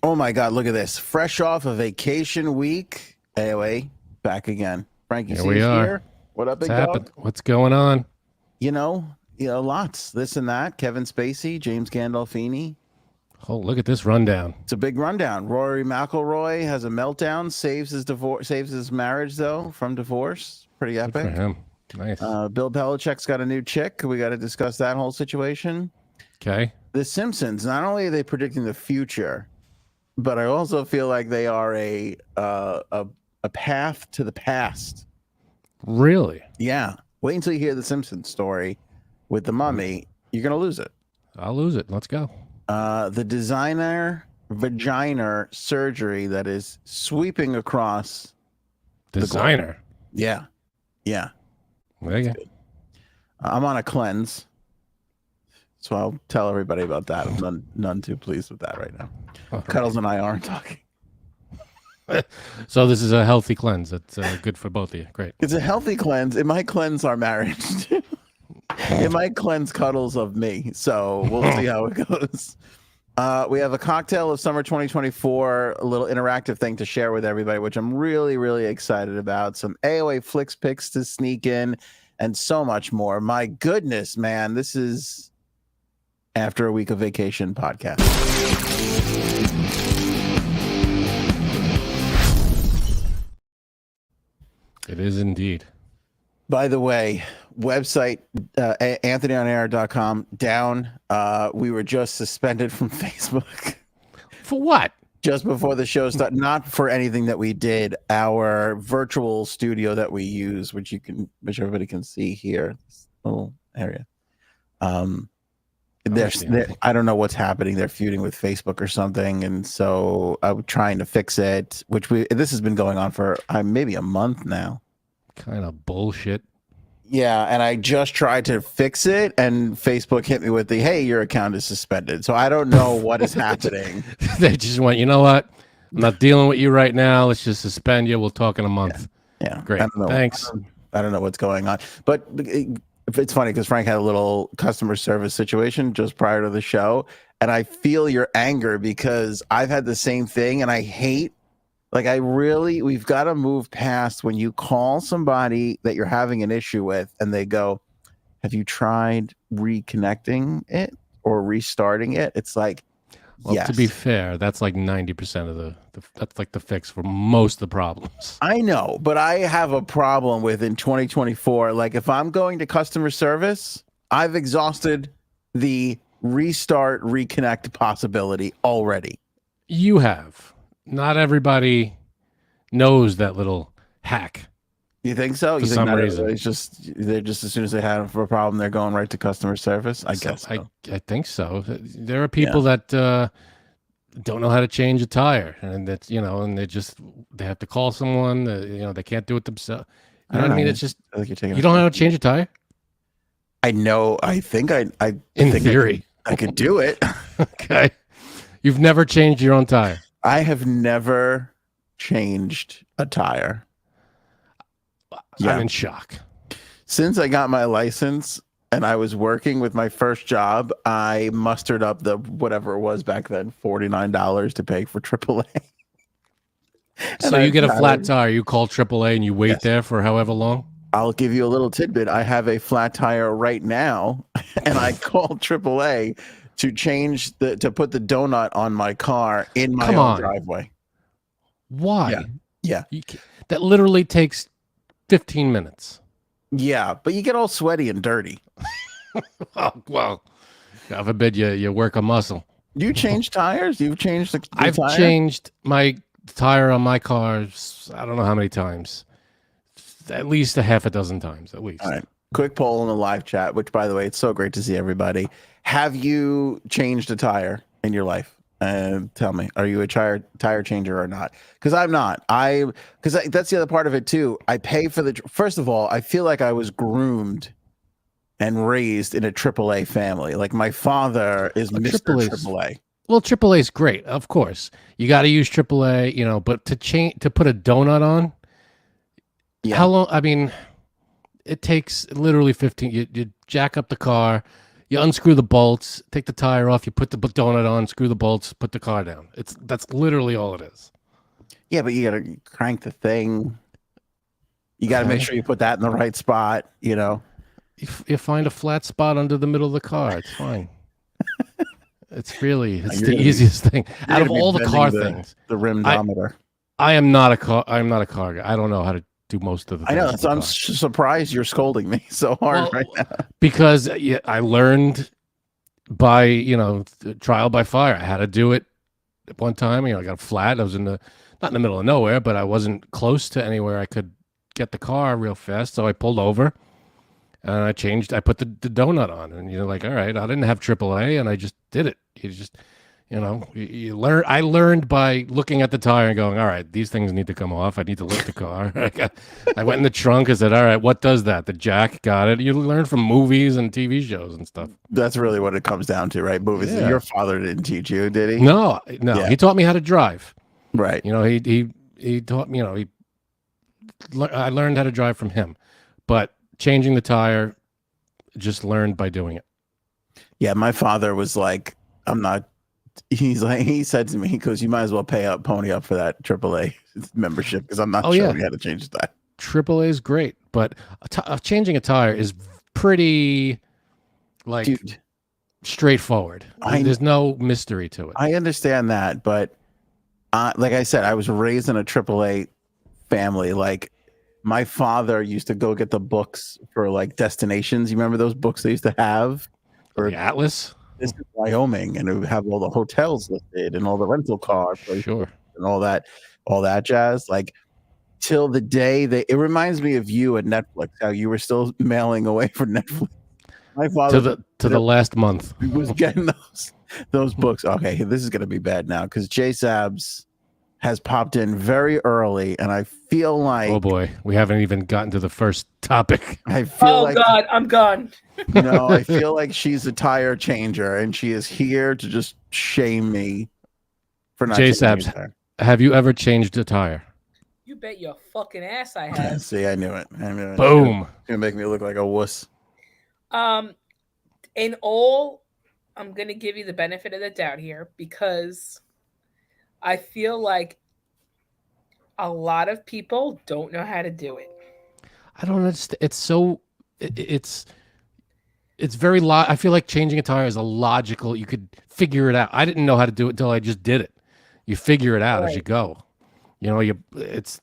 Oh my God, look at this. Fresh off a vacation week. AOA, back again. Frankie Here C we is are. here. What up, What's big happened? dog? What's going on? Lots. This and that. Kevin Spacey, James Gandolfini. Oh, look at this rundown. It's a big rundown. Rory McIlroy has a meltdown, saves his marriage, though, from divorce. Pretty Good for epic. him. Nice. Bill Belichick's got a new chick. We got to discuss that whole situation. Okay. The Simpsons, not only are they predicting the future, but I also feel like they are a path to the past. Really? Yeah. Wait until you hear the Simpsons story with the mummy. You're gonna lose it. I'll lose it. Let's go. The designer vagina surgery that is sweeping across Designer. Yeah. There you go. I'm on a cleanse, so I'll tell everybody about that. I'm none too pleased with that right now. All right. Cuddles and I aren't talking. So this is a healthy cleanse. That's good for both of you. Great. It's a healthy cleanse. It might cleanse our marriage. It might cleanse Cuddles of me. So we'll see how it goes. We have a cocktail of summer 2024, a little interactive thing to share with everybody, which I'm really, really excited about. Some AOA Flix Pix to sneak in and so much more. My goodness, man. This is After a Week of Vacation podcast. It is indeed. By the way, website anthonyonair.com down. We were just suspended from Facebook For what? just before the show started. Not for anything that we did. Our virtual studio that we use, which everybody can see here, this little area. I don't know what's happening. They're feuding with Facebook or something, and so I'm trying to fix it. This has been going on for maybe a month now. Kind of bullshit. Yeah, and I just tried to fix it, and Facebook hit me with the, hey, your account is suspended. So I don't know what is happening. They just went, you know what? I'm not dealing with you right now. Let's just suspend you. We'll talk in a month. Yeah. Great. I don't know. Thanks. I don't know what's going on. But it's funny because Frank had a little customer service situation just prior to the show, and I feel your anger because I've had the same thing, and I hate, we've got to move past when you call somebody that you're having an issue with and they go, have you tried reconnecting it or restarting it? It's like, Well, yes. to be fair, that's like 90% of that's like the fix for most of the problems. I know, but I have a problem with in 2024. Like if I'm going to customer service, I've exhausted the restart, reconnect possibility already. You have. Not everybody knows that little hack. You think so? For some reason. They're just as soon as they have a problem, they're going right to customer service. I guess. So. I think so. There are people that don't know how to change a tire, and that's and they have to call someone. They can't do it themselves. You know what I mean? It's just you don't know how to change a tire. I know. I think I in think theory I could do it. Okay, you've never changed your own tire. I have never changed a tire. I'm in shock. Since I got my license and I was working with my first job, I mustered up the whatever it was back then, $49 to pay for AAA. So you get a flat tire, you call AAA and you wait there for however long? I'll give you a little tidbit. I have a flat tire right now, and I called AAA to put the donut on my car in my own driveway. Why? Yeah. That literally takes 15 minutes. Yeah, but you get all sweaty and dirty. Oh, well, God forbid you work a muscle. Do you change tires? You've changed the I've tire? changed my tire on my car, I don't know how many times. At least a half a dozen times, at least. All right. Quick poll in the live chat, which, by the way, it's so great to see everybody. Have you changed a tire in your life? Tell me, are you a tire changer or not? Because I'm not. Because that's the other part of it too. I pay for first of all, I feel like I was groomed and raised in a AAA family. Like my father is Mr. AAA. Well, AAA is great, of course. You got to use AAA, but to put a donut on. How long? I mean, it takes literally 15. You jack up the car. You unscrew the bolts, take the tire off, you put the donut on, screw the bolts, put the car down. That's literally all it is. Yeah, but you gotta crank the thing. You gotta make sure you put that in the right spot. You find a flat spot under the middle of the car. It's fine. It's the easiest thing out of all the car things. The rimdometer. I am not a car guy. I don't know how to do most of the things. I know. So I'm surprised you're scolding me so hard right now. Because I learned by trial by fire. I had to do it at one time. I got a flat. I was not in the middle of nowhere, but I wasn't close to anywhere I could get the car real fast. So I pulled over and I put the donut on, and you're like, all right, I didn't have AAA, and I just did it. You just, you learn. I learned by looking at the tire and going, all right, these things need to come off. I need to lift the car. I went in the trunk and said, all right, what does that? The jack, got it. You learn from movies and TV shows and stuff. That's really what it comes down to, right? Movies. Yeah. Your father didn't teach you, did he? No. Yeah. He taught me how to drive. Right. He taught me. I learned how to drive from him, but changing the tire, just learned by doing it. Yeah, my father was like, he said to me, he goes, you might as well pony up for that AAA membership, because I'm not sure we had to change the tire. AAA is great, but changing a tire is pretty straightforward. There's no mystery to it. I understand that, but like I said, I was raised in a AAA family. Like, my father used to go get the books for destinations. You remember those books they used to have? For the Atlas? This is Wyoming, and it would have all the hotels listed and all the rental cars, sure, and all that jazz. Like, till the day it reminds me of you at Netflix, how you were still mailing away for Netflix. My father to the last month was getting those books. Okay, this is gonna be bad now, because J Sabs has popped in very early, and I feel like, oh boy, we haven't even gotten to the first topic. I feel God, I'm gone. I feel like she's a tire changer, and she is here to just shame me for not. J-Sabs, have you ever changed a tire? You bet your fucking ass I have. See, I knew it. Boom. It's gonna make me look like a wuss. In all, I'm gonna give you the benefit of the doubt here, because I feel like a lot of people don't know how to do it. I don't understand. It's very I feel like changing a tire is a logical. You could figure it out. I didn't know how to do it until I just did it. You figure it out as you go. It's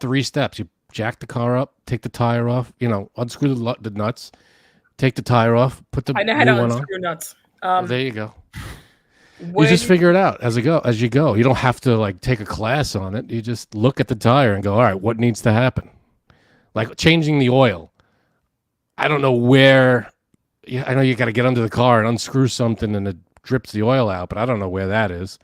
3 steps. You jack the car up, take the tire off. Unscrew the nuts, take the tire off, put the I know how to unscrew nuts. There you go. You just figure it out as you go. You don't have to take a class on it. You just look at the tire and go, all right, what needs to happen? Like changing the oil. I don't know where. I know you got to get under the car and unscrew something, and it drips the oil out, but I don't know where that is.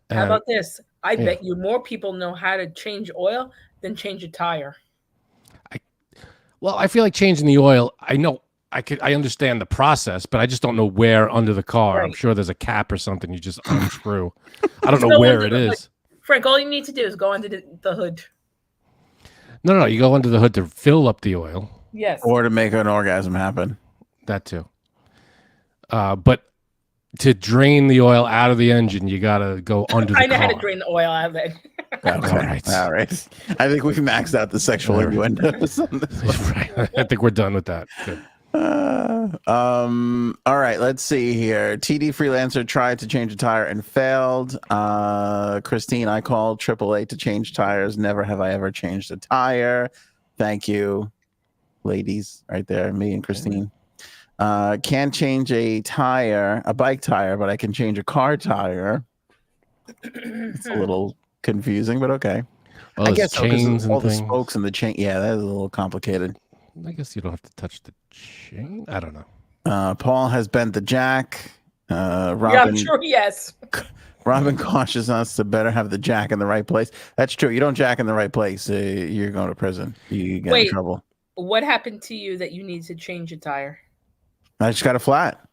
How about this? I bet you more people know how to change oil than change a tire. I feel like changing the oil. I know. I understand the process, but I just don't know where under the car. Right. I'm sure there's a cap or something you just unscrew. I don't know where it is. Frank, all you need to do is go under the hood. No, you go under the hood to fill up the oil. Yes. Or to make an orgasm happen. That too. But to drain the oil out of the engine, you got to go under the car. I know how to drain the oil out of it. All right. I think we've maxed out the sexual innuendos on this one. Right. I think we're done with that. Good. All right, let's see here. TD Freelancer tried to change a tire and failed. Christine, I called AAA to change tires. Never have I ever changed a tire. Thank you, ladies, right there, me and Christine. Can't change a bike tire, but I can change a car tire. It's a little confusing, but okay. Well, I guess chains all the spokes and the chain. Yeah, that is a little complicated. I guess you don't have to touch the chain. I don't know. Paul has bent the jack. Robin, yeah, I'm sure, yes. Robin cautions us to better have the jack in the right place. That's true. You don't jack in the right place, you're going to prison. You get in trouble. What happened to you that you need to change a tire? I just got a flat.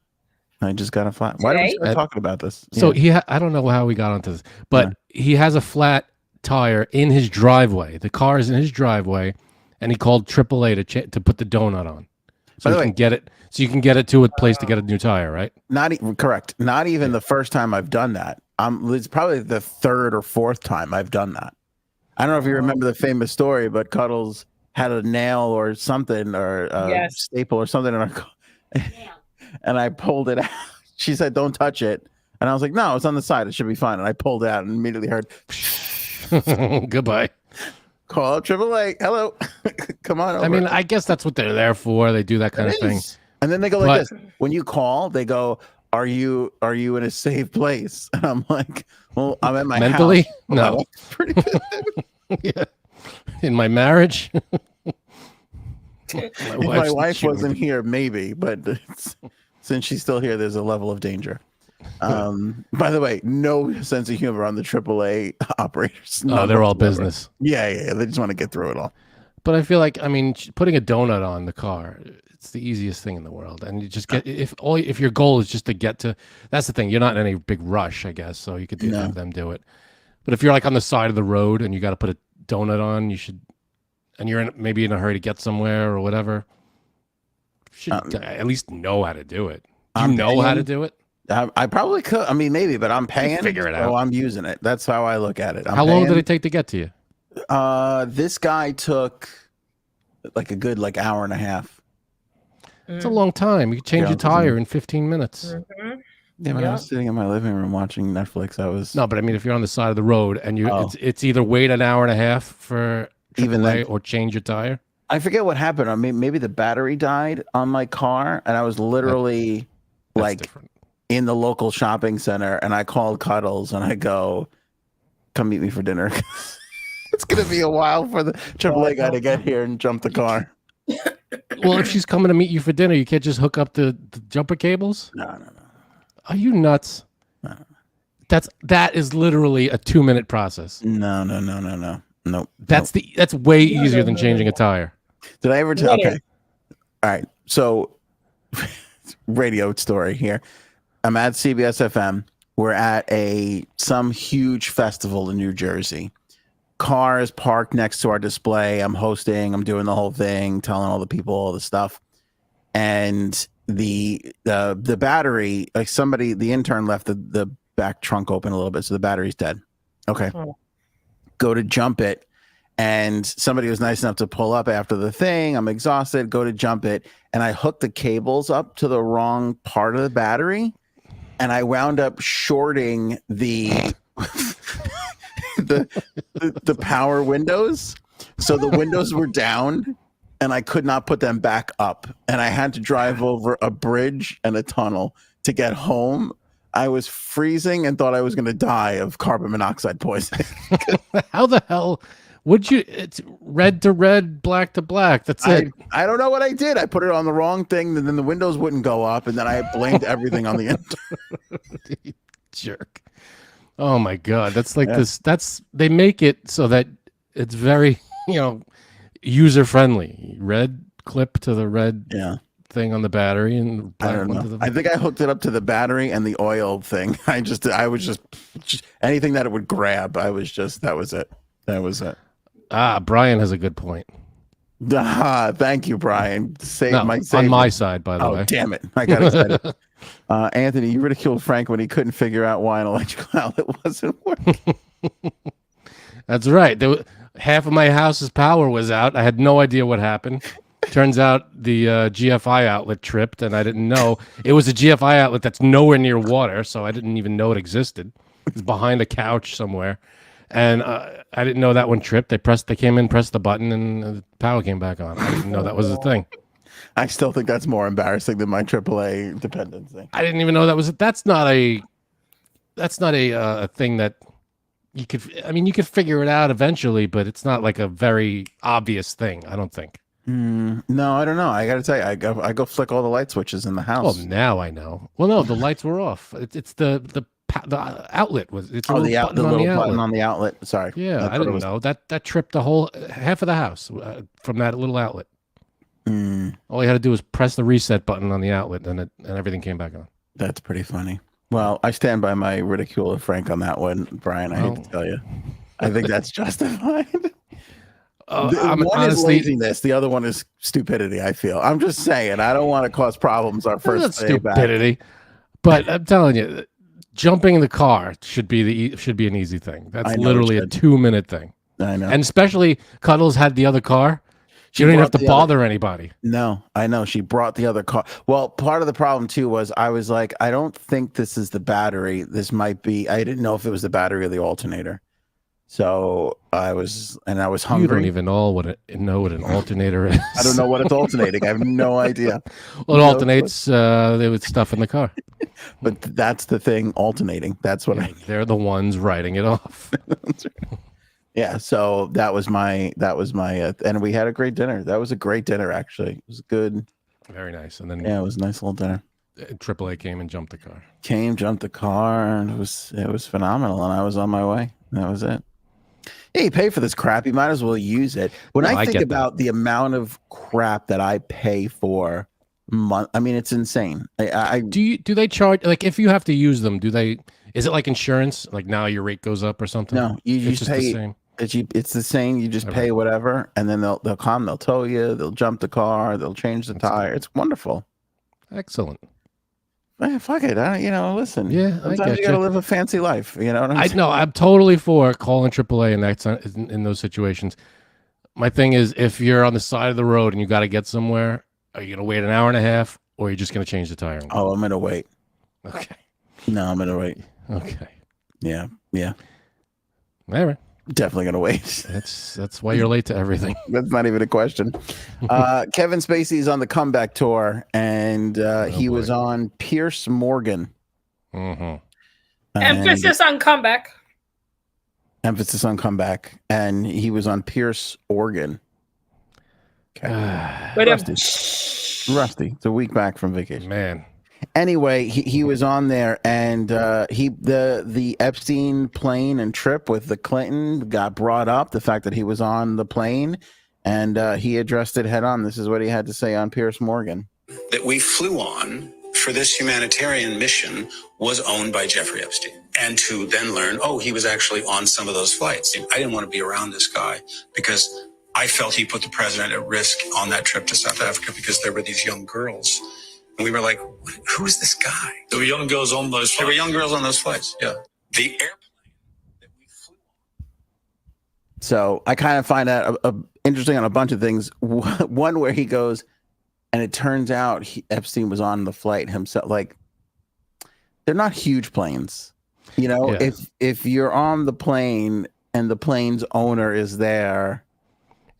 Why did we start talking about this? So I don't know how we got onto this, but he has a flat tire in his driveway. The car is in his driveway. And he called AAA to put the donut on, so he can get it. So you can get it to a place to get a new tire, right? Correct. Not even the first time I've done that. It's probably the third or fourth time I've done that. I don't know if you remember the famous story, but Cuddles had a nail or something or a staple or something in her car, and I pulled it out. She said, "Don't touch it," and I was like, "No, it's on the side. It should be fine." And I pulled it out and immediately heard, "Goodbye." Call AAA. Hello, come on over. I mean, I guess that's what they're there for. They do that kind of thing. And then they go like this. When you call, they go, Are you in a safe place? And I'm like, well, I'm at my mentally house. No, pretty good. Yeah. In my marriage, my wife wasn't here, maybe, but since she's still here, there's a level of danger. By the way, no sense of humor on the AAA operators. Oh, they're all business. Yeah. They just want to get through it all. But I feel like, I mean, putting a donut on the car, it's the easiest thing in the world. And you just get, if your goal is just to get to, that's the thing. You're not in any big rush, I guess. So you could have them do it. But if you're like on the side of the road and you got to put a donut on, you should, and you're maybe in a hurry to get somewhere or whatever, you should at least know how to do it. Do you know how to do it? I probably could. I mean, maybe, but I'm paying. Figure it out. So I'm using it. That's how I look at it. How long did it take to get to you? This guy took like a good hour and a half. It's a long time. You could change your tire in 15 minutes. Mm-hmm. Yeah, but I was sitting in my living room watching Netflix. No, but I mean, if you're on the side of the road and it's either wait an hour and a half for AAA or change your tire. I forget what happened. I mean, maybe the battery died on my car, and I was literally in the local shopping center, and I called Cuddles and I go, "Come meet me for dinner." It's gonna be a while for the AAA guy to get here and jump the car. Well, if she's coming to meet you for dinner, you can't just hook up the jumper cables? No. Are you nuts? No. That is literally a 2-minute process. No. Nope. That's way easier than changing a tire. Did I ever tell? Okay. All right. So, radio story here. I'm at CBS FM. We're at some huge festival in New Jersey. Cars parked next to our display. I'm hosting. I'm doing the whole thing, telling all the people all the stuff. And the battery, the intern left the back trunk open a little bit, so the battery's dead. Okay. Go to jump it, and somebody was nice enough to pull up after the thing. I'm exhausted. Go to jump it, and I hooked the cables up to the wrong part of the battery, and I wound up shorting the the power windows, so the windows were down and I could not put them back up, and I had to drive over a bridge and a tunnel to get home. I was freezing and thought I was going to die of carbon monoxide poisoning. How the hell would you? It's red to red, black to black. That's it. I don't know what I did. I put it on the wrong thing, and then the windows wouldn't go up, and then I blamed everything on the intern. Jerk. Oh my God. That's like this. They make it so that it's very, user friendly. Red clip to the red thing on the battery, and I don't know. I think I hooked it up to the battery and the oil thing. I was just anything that it would grab. That was it. That was it. Brian has a good point. Thank you, Brian. On my side, by the way. Oh, damn it. I got excited. Anthony, you ridiculed Frank when he couldn't figure out why an electrical outlet wasn't working. That's right. Half of my house's power was out. I had no idea what happened. Turns out the GFI outlet tripped, and I didn't know. It was a GFI outlet that's nowhere near water, so I didn't even know it existed. It's behind a couch somewhere. And I didn't know that one tripped. They came in, pressed the button, and the power came back on. I didn't know that was a thing. I still think that's more embarrassing than my AAA dependency. I didn't even know that was. That's not a thing that you could. I mean, you could figure it out eventually, but it's not like a very obvious thing. I don't think. No, I don't know. I got to tell you, I go flick all the light switches in the house. Well, now I know. Well, no, the lights were off. It's the outlet was. It's the little button on the outlet. Sorry. Yeah, I didn't know that tripped the whole half of the house from that little outlet. All you had to do was press the reset button on the outlet, and everything came back on. That's pretty funny. Well, I stand by my ridicule of Frank on that one, Brian. I hate to tell you, I think that's justified. One honestly, is laziness. The other one is stupidity. I feel. I'm just saying. I don't want to cause problems our first day stupidity. Back. But I'm telling you, jumping in the car should be an easy thing. That's literally a 2-minute thing. I know. And especially Cuddles had the other car. She don't even have to bother anybody. No, I know. She brought the other car. Well, part of the problem too was I was like, I don't think this is the battery. This might be. I didn't know if it was the battery or the alternator. So I was hungry. You don't even know what an alternator is. I don't know what it's alternating. I have no idea. Well, it alternates with stuff in the car. But that's the thing, alternating. That's what they're the ones writing it off. Yeah, so that was my and we had a great dinner. That was a great dinner, actually. It was good. Very nice. And then it was a nice little dinner. AAA came and jumped the car. Jumped the car, and it was phenomenal. And I was on my way. That was it. Hey, you pay for this crap, you might as well use it. When I think about the amount of crap that I pay for I mean, it's insane. Do they charge, like, if you have to use them, is it like insurance? Like now your rate goes up or something? No, you just pay. The same. It's the same. You just pay whatever, and then they'll come, they'll tow you, they'll jump the car, they'll change the tire. It's wonderful. Excellent. Man, fuck it. Listen. Yeah, sometimes you gotta live a fancy life. You know what I'm saying? No, I'm totally for calling AAA in those situations. My thing is, if you're on the side of the road and you got to get somewhere, are you gonna wait an hour and a half, or are you just gonna change the tire? Oh, I'm gonna wait. Okay. No, I'm gonna wait. Okay. Yeah. All right. Definitely gonna wait. That's why you're late to everything. That's not even a question. Kevin Spacey is on the comeback tour, and he was on Piers Morgan. Mm-hmm. Emphasis on comeback. Emphasis on comeback, and he was on Piers Morgan. Okay. Rusty. It's a week back from vacation. Man. Anyway, he was on there, and the Epstein plane and trip with the Clinton got brought up. The fact that he was on the plane, and he addressed it head on. This is what he had to say on Piers Morgan. That we flew on for this humanitarian mission was owned by Jeffrey Epstein. And to then learn, he was actually on some of those flights. I didn't want to be around this guy because I felt he put the president at risk on that trip to South Africa because there were these young girls. And we were like, who is this guy? There were young girls on those flights. There were young girls on those flights, yeah. The airplane that we flew on. So I kind of find that interesting on a bunch of things. One where he goes, and it turns out Epstein was on the flight himself. Like, they're not huge planes. If you're on the plane and the plane's owner is there.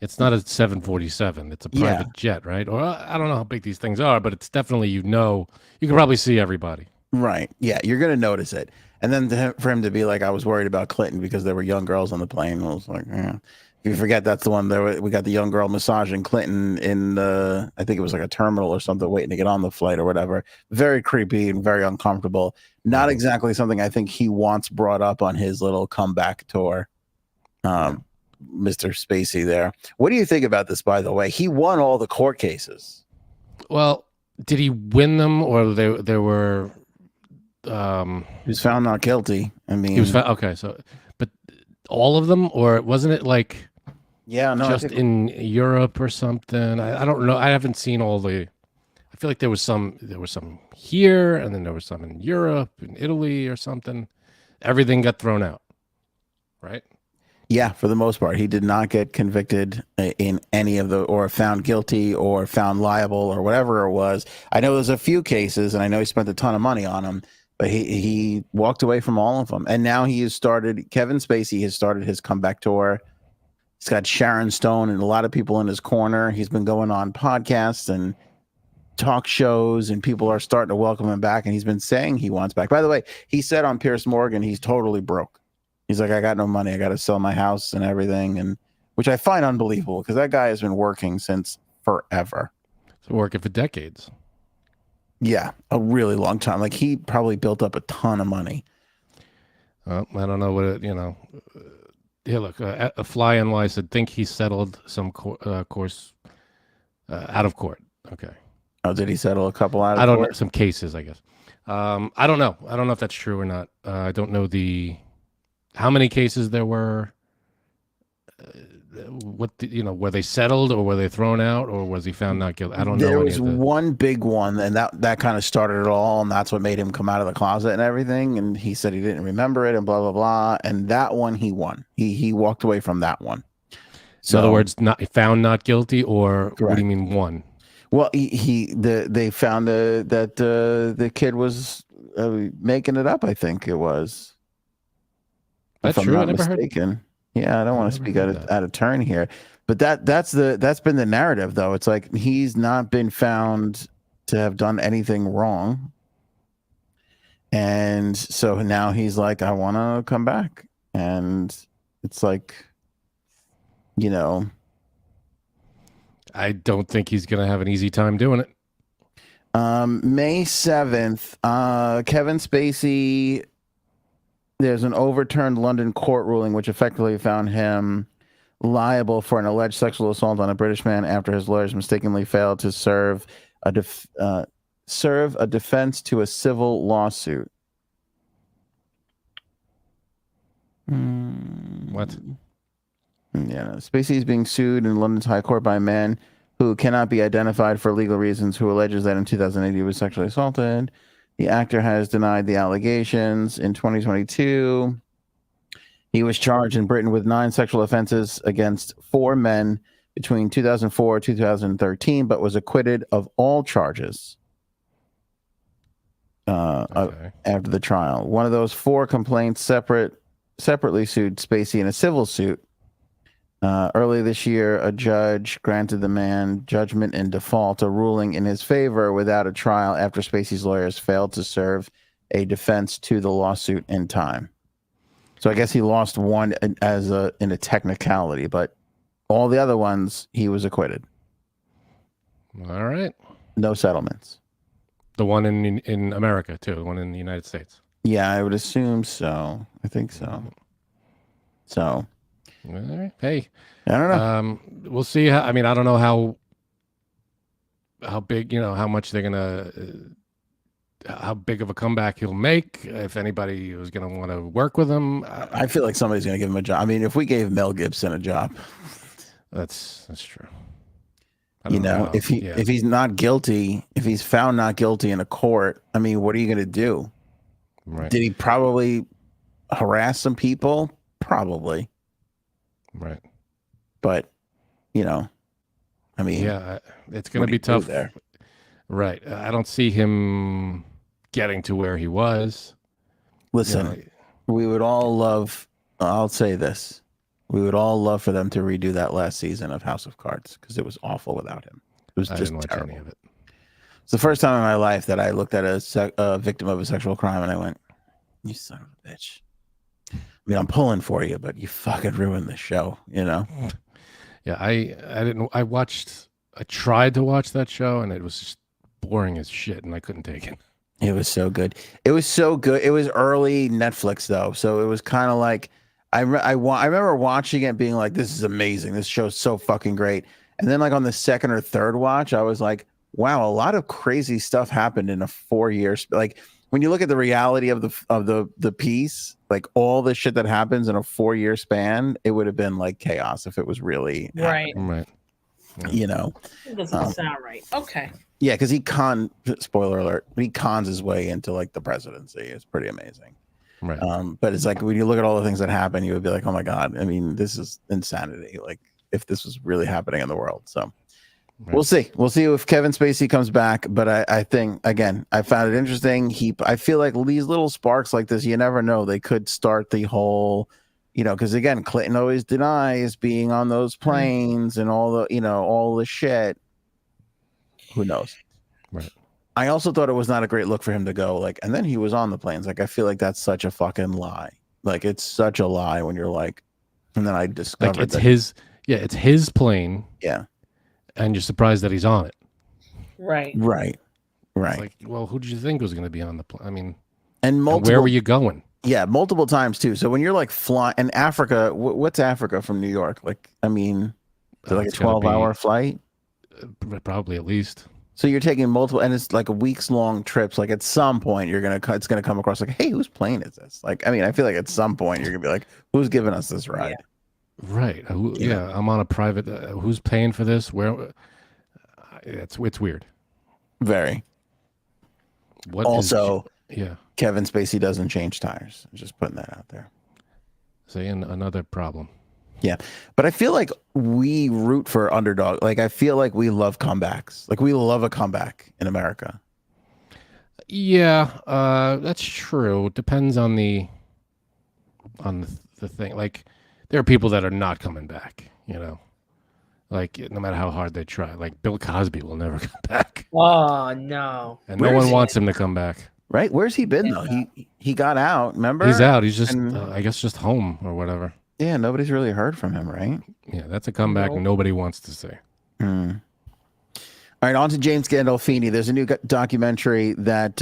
It's not a 747. It's a private jet, right? Or I don't know how big these things are, but it's definitely, you can probably see everybody. Right. Yeah, you're going to notice it. And then for him to be like, I was worried about Clinton because there were young girls on the plane. I was like, If you forget, that's the one there. We got the young girl massaging Clinton in I think it was like a terminal or something, waiting to get on the flight or whatever. Very creepy and very uncomfortable. Not exactly something I think he wants brought up on his little comeback tour. Mr. Spacey there. What do you think about this, by the way? He won all the court cases. Well, did he win them, or there were he was found not guilty. I mean, he was found, okay, so but all of them, or wasn't it like just in Europe or something? I don't know. I haven't seen all the. I feel like there was some here, and then there was some in Europe, in Italy or something. Everything got thrown out, right? Yeah, for the most part, he did not get convicted in any of or found guilty or found liable or whatever it was. I know there's a few cases, and I know he spent a ton of money on them, but he walked away from all of them. And now Kevin Spacey has started his comeback tour. He's got Sharon Stone and a lot of people in his corner. He's been going on podcasts and talk shows, and people are starting to welcome him back, and he's been saying he wants back. By the way, he said on Piers Morgan he's totally broke. He's like, I got no money. I got to sell my house and everything, and which I find unbelievable because that guy has been working since forever. So working for decades. Yeah, a really long time. Like, he probably built up a ton of money. I don't know what yeah, look, a fly in lie said, think he settled some course out of court. Okay. Oh, did he settle a couple out of court? I don't know. Some cases, I guess. I don't know. I don't know if that's true or not. I don't know how many cases there were. were they settled or were they thrown out or was he found not guilty? I don't know. There was one big one, and that kind of started it all, and that's what made him come out of the closet and everything. And he said he didn't remember it, and blah blah blah. And that one he won. He walked away from that one. So, in other words, found not guilty, or correct. What do you mean won? Well, they found that the kid was making it up. I think it was. That's true. I never heard. Yeah, I don't want to speak out of turn here, but that's been the narrative though. It's like he's not been found to have done anything wrong, and so now he's like, I want to come back, and it's like, I don't think he's gonna have an easy time doing it. May 7th, Kevin Spacey. There's an overturned London court ruling which effectively found him liable for an alleged sexual assault on a British man after his lawyers mistakenly failed to serve a defense to a civil lawsuit. What? Yeah, Spacey is being sued in London's High Court by a man who cannot be identified for legal reasons, who alleges that in 2008 he was sexually assaulted. The actor has denied the allegations. In 2022, he was charged in Britain with 9 sexual offenses against 4 men between 2004 and 2013, but was acquitted of all charges after the trial. One of those 4 complaints separately sued Spacey in a civil suit. Early this year, a judge granted the man judgment in default, a ruling in his favor without a trial after Spacey's lawyers failed to serve a defense to the lawsuit in time. So I guess he lost one in a technicality, but all the other ones he was acquitted. All right. No settlements. The one in America too. The one in the United States. Yeah, I would assume so. I think so. So. All right. Hey, I don't know. We'll see. I don't know how big, how much they're gonna, how big of a comeback he'll make. If anybody was gonna want to work with him, I feel like somebody's gonna give him a job. I mean, if we gave Mel Gibson a job, that's true. If he's not guilty, if he's found not guilty in a court, I mean, what are you gonna do? Right. Did he probably harass some people? Probably. Right. But, I mean, yeah, it's going to be tough there. Right. I don't see him getting to where he was. Listen, we would all love, I'll say this. We would all love for them to redo that last season of House of Cards because it was awful without him. It was just terrible. Any of it. It's the first time in my life that I looked at a victim of a sexual crime and I went, you son of a bitch. I mean, I'm pulling for you, but you fucking ruined the show, Yeah, I tried to watch that show and it was just boring as shit and I couldn't take it. It was so good. It was early Netflix though. So it was kind of like, I remember watching it being like, this is amazing. This show's so fucking great. And then like on the second or third watch, I was like, wow, a lot of crazy stuff happened in a 4 years. Like, when you look at the reality of the piece, like all the shit that happens in a 4 year span, it would have been like chaos if it was really happening. Right. It doesn't sound right. Okay. Yeah, because spoiler alert, he cons his way into like the presidency. It's pretty amazing. Right. But it's like when you look at all the things that happen, you would be like, oh my God, I mean, this is insanity. Like if this was really happening in the world. So right. We'll see. We'll see if Kevin Spacey comes back. But I think, again, I found it interesting. I feel like these little sparks like this, you never know. They could start the whole, because again, Clinton always denies being on those planes and all the shit. Who knows? Right. I also thought it was not a great look for him to go like, and then he was on the planes. Like, I feel like that's such a fucking lie. Like, it's such a lie when you're like, and then I discovered like it's his plane. Yeah. And you're surprised that he's on it. Right. It's like, well, who did you think was going to be on the plane? I mean, and where were you going? Yeah, multiple times too. So when you're like flying in Africa, what's Africa from New York? Like, I mean, is it like a 12-hour flight? Probably at least. So you're taking multiple, and it's like a weeks-long trips. Like at some point, it's gonna come across like, hey, whose plane is this? Like, I mean, I feel like at some point you're gonna be like, who's giving us this ride? Right. Yeah, I'm on a private. Who's paying for this? Where? It's weird. Very. What also, yeah. Kevin Spacey doesn't change tires. I'm just putting that out there. Saying another problem. Yeah, but I feel like we root for underdog. Like I feel like we love comebacks. Like we love a comeback in America. Yeah, that's true. Depends on the thing. Like there are people that are not coming back. You know, like no matter how hard they try. Like Bill Cosby will never come back. Oh no! And no one wants him to come back. Right? Where's he been though? He got out. Remember? He's out. He's just I guess just home or whatever. Yeah, nobody's really heard from him, right? Yeah, that's a comeback nobody wants to see. All right, on to James Gandolfini. There's a new documentary that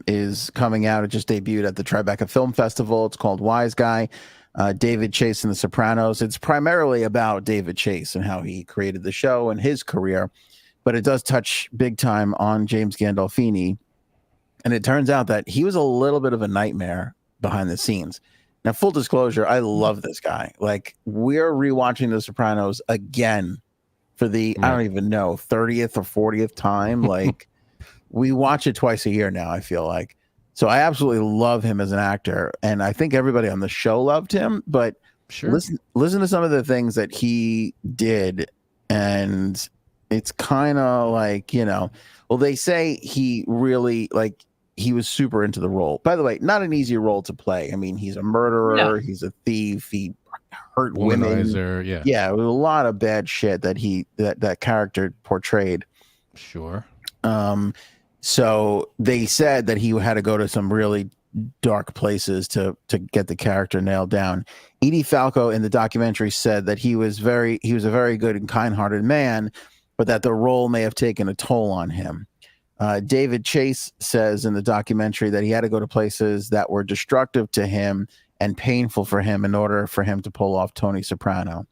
is coming out. It just debuted at the Tribeca Film Festival. It's called Wise Guy, David Chase and the Sopranos. It's primarily about David Chase and how he created the show and his career, but it does touch big time on James Gandolfini. And it turns out that he was a little bit of a nightmare behind the scenes. Now, full disclosure, I love this guy. Like, we're rewatching The Sopranos again for the, I don't even know, 30th or 40th time. Like, we watch it twice a year now, I feel like. So I absolutely love him as an actor. And I think everybody on the show loved him. But listen to some of the things that he did. And it's kind of like, you know, well, they say he really, like, he was super into the role. By the way, not an easy role to play. I mean, he's a murderer. He's a thief. He hurt women. Yeah, it was a lot of bad shit that that character portrayed. Sure. So they said that he had to go to some really dark places to get the character nailed down. Edie Falco in the documentary said that he was a very good and kind-hearted man, but that the role may have taken a toll on him. David Chase says in the documentary that he had to go to places that were destructive to him and painful for him in order for him to pull off Tony Soprano.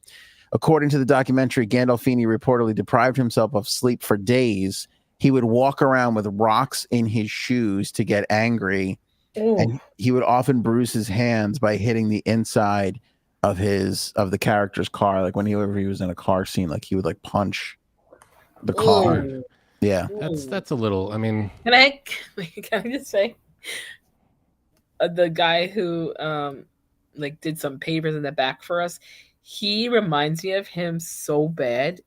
According to the documentary, Gandolfini reportedly deprived himself of sleep for days. He would walk around with rocks in his shoes to get angry. Ooh. And he would often bruise his hands by hitting the inside of the character's car. Like whenever he was in a car scene, like he would like punch the car. Ooh. Yeah, that's a little. I mean, can I just say, the guy who like did some papers in the back for us, he reminds me of him so bad,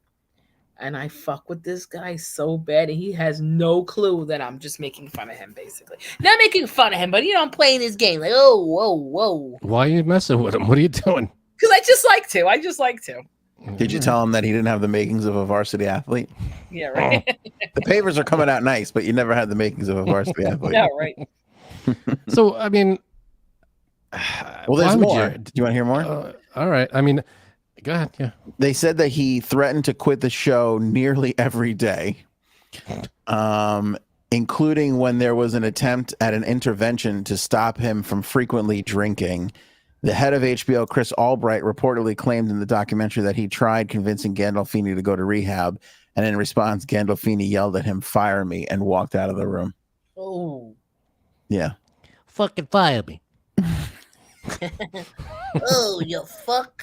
and I fuck with this guy so bad, and he has no clue that I'm just making fun of him. Basically, not making fun of him, but I'm playing his game. Like, oh, whoa. Why are you messing with him? What are you doing? Because I just like to. Did you tell him that he didn't have the makings of a varsity athlete? Yeah, right. The papers are coming out nice, but you never had the makings of a varsity athlete. Yeah, right. So, I mean, well, there's more. Do you want to hear more? All right. I mean, go ahead. Yeah. They said that he threatened to quit the show nearly every day, including when there was an attempt at an intervention to stop him from frequently drinking. The head of HBO, Chris Albright, reportedly claimed in the documentary that he tried convincing Gandolfini to go to rehab, and in response, Gandolfini yelled at him, "Fire me," and walked out of the room. Oh. Yeah. Fucking fire me. Oh, you fuck.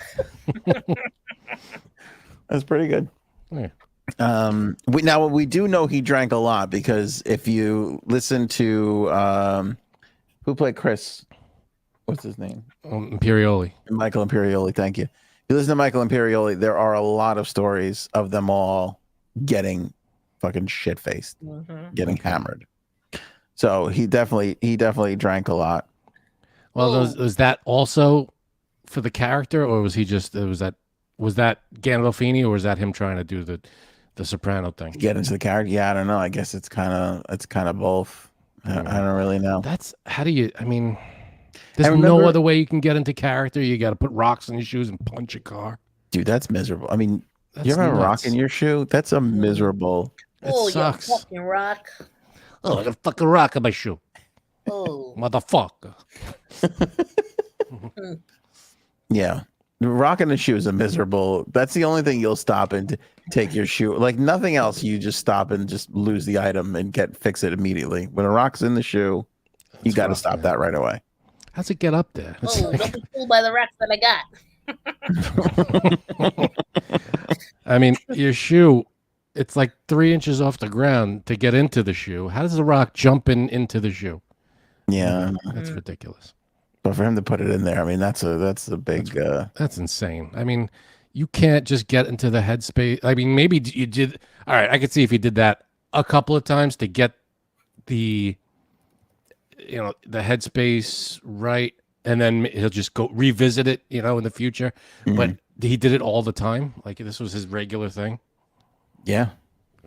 That's pretty good. Yeah. We do know he drank a lot, because if you listen to who played Chris, what's his name? Imperioli. Michael Imperioli. Thank you. If you listen to Michael Imperioli, there are a lot of stories of them all getting fucking shit faced, getting hammered. So he definitely drank a lot. Well, was that also for the character, or was he just was that Gandolfini, or was that him trying to do the Soprano thing? Get into the character? Yeah, I don't know. I guess it's kind of both. I don't really know. That's how do you? I mean, there's no other way you can get into character. You got to put rocks in your shoes and punch a car. Dude, that's miserable. I mean, you ever have a rock in your shoe? That's a miserable. Oh, it sucks. You fucking rock. Oh, I got a fucking rock in my shoe. Oh, motherfucker. Yeah. Rocking the shoe is a miserable. That's the only thing you'll stop and take your shoe. Like nothing else, you just stop and just lose the item and fix it immediately. When a rock's in the shoe, you got to stop that right away. How's it get up there? Don't be fooled by the rocks that I got. I mean, your shoe, it's like 3 inches off the ground to get into the shoe. How does The Rock jump into the shoe? Yeah, that's ridiculous. But for him to put it in there, I mean, that's a big. That's insane. I mean, you can't just get into the headspace. I mean, maybe you did. All right, I could see if he did that a couple of times to get the headspace right, and then he'll just go revisit it, in the future. Mm-hmm. But he did it all the time. Like this was his regular thing. Yeah.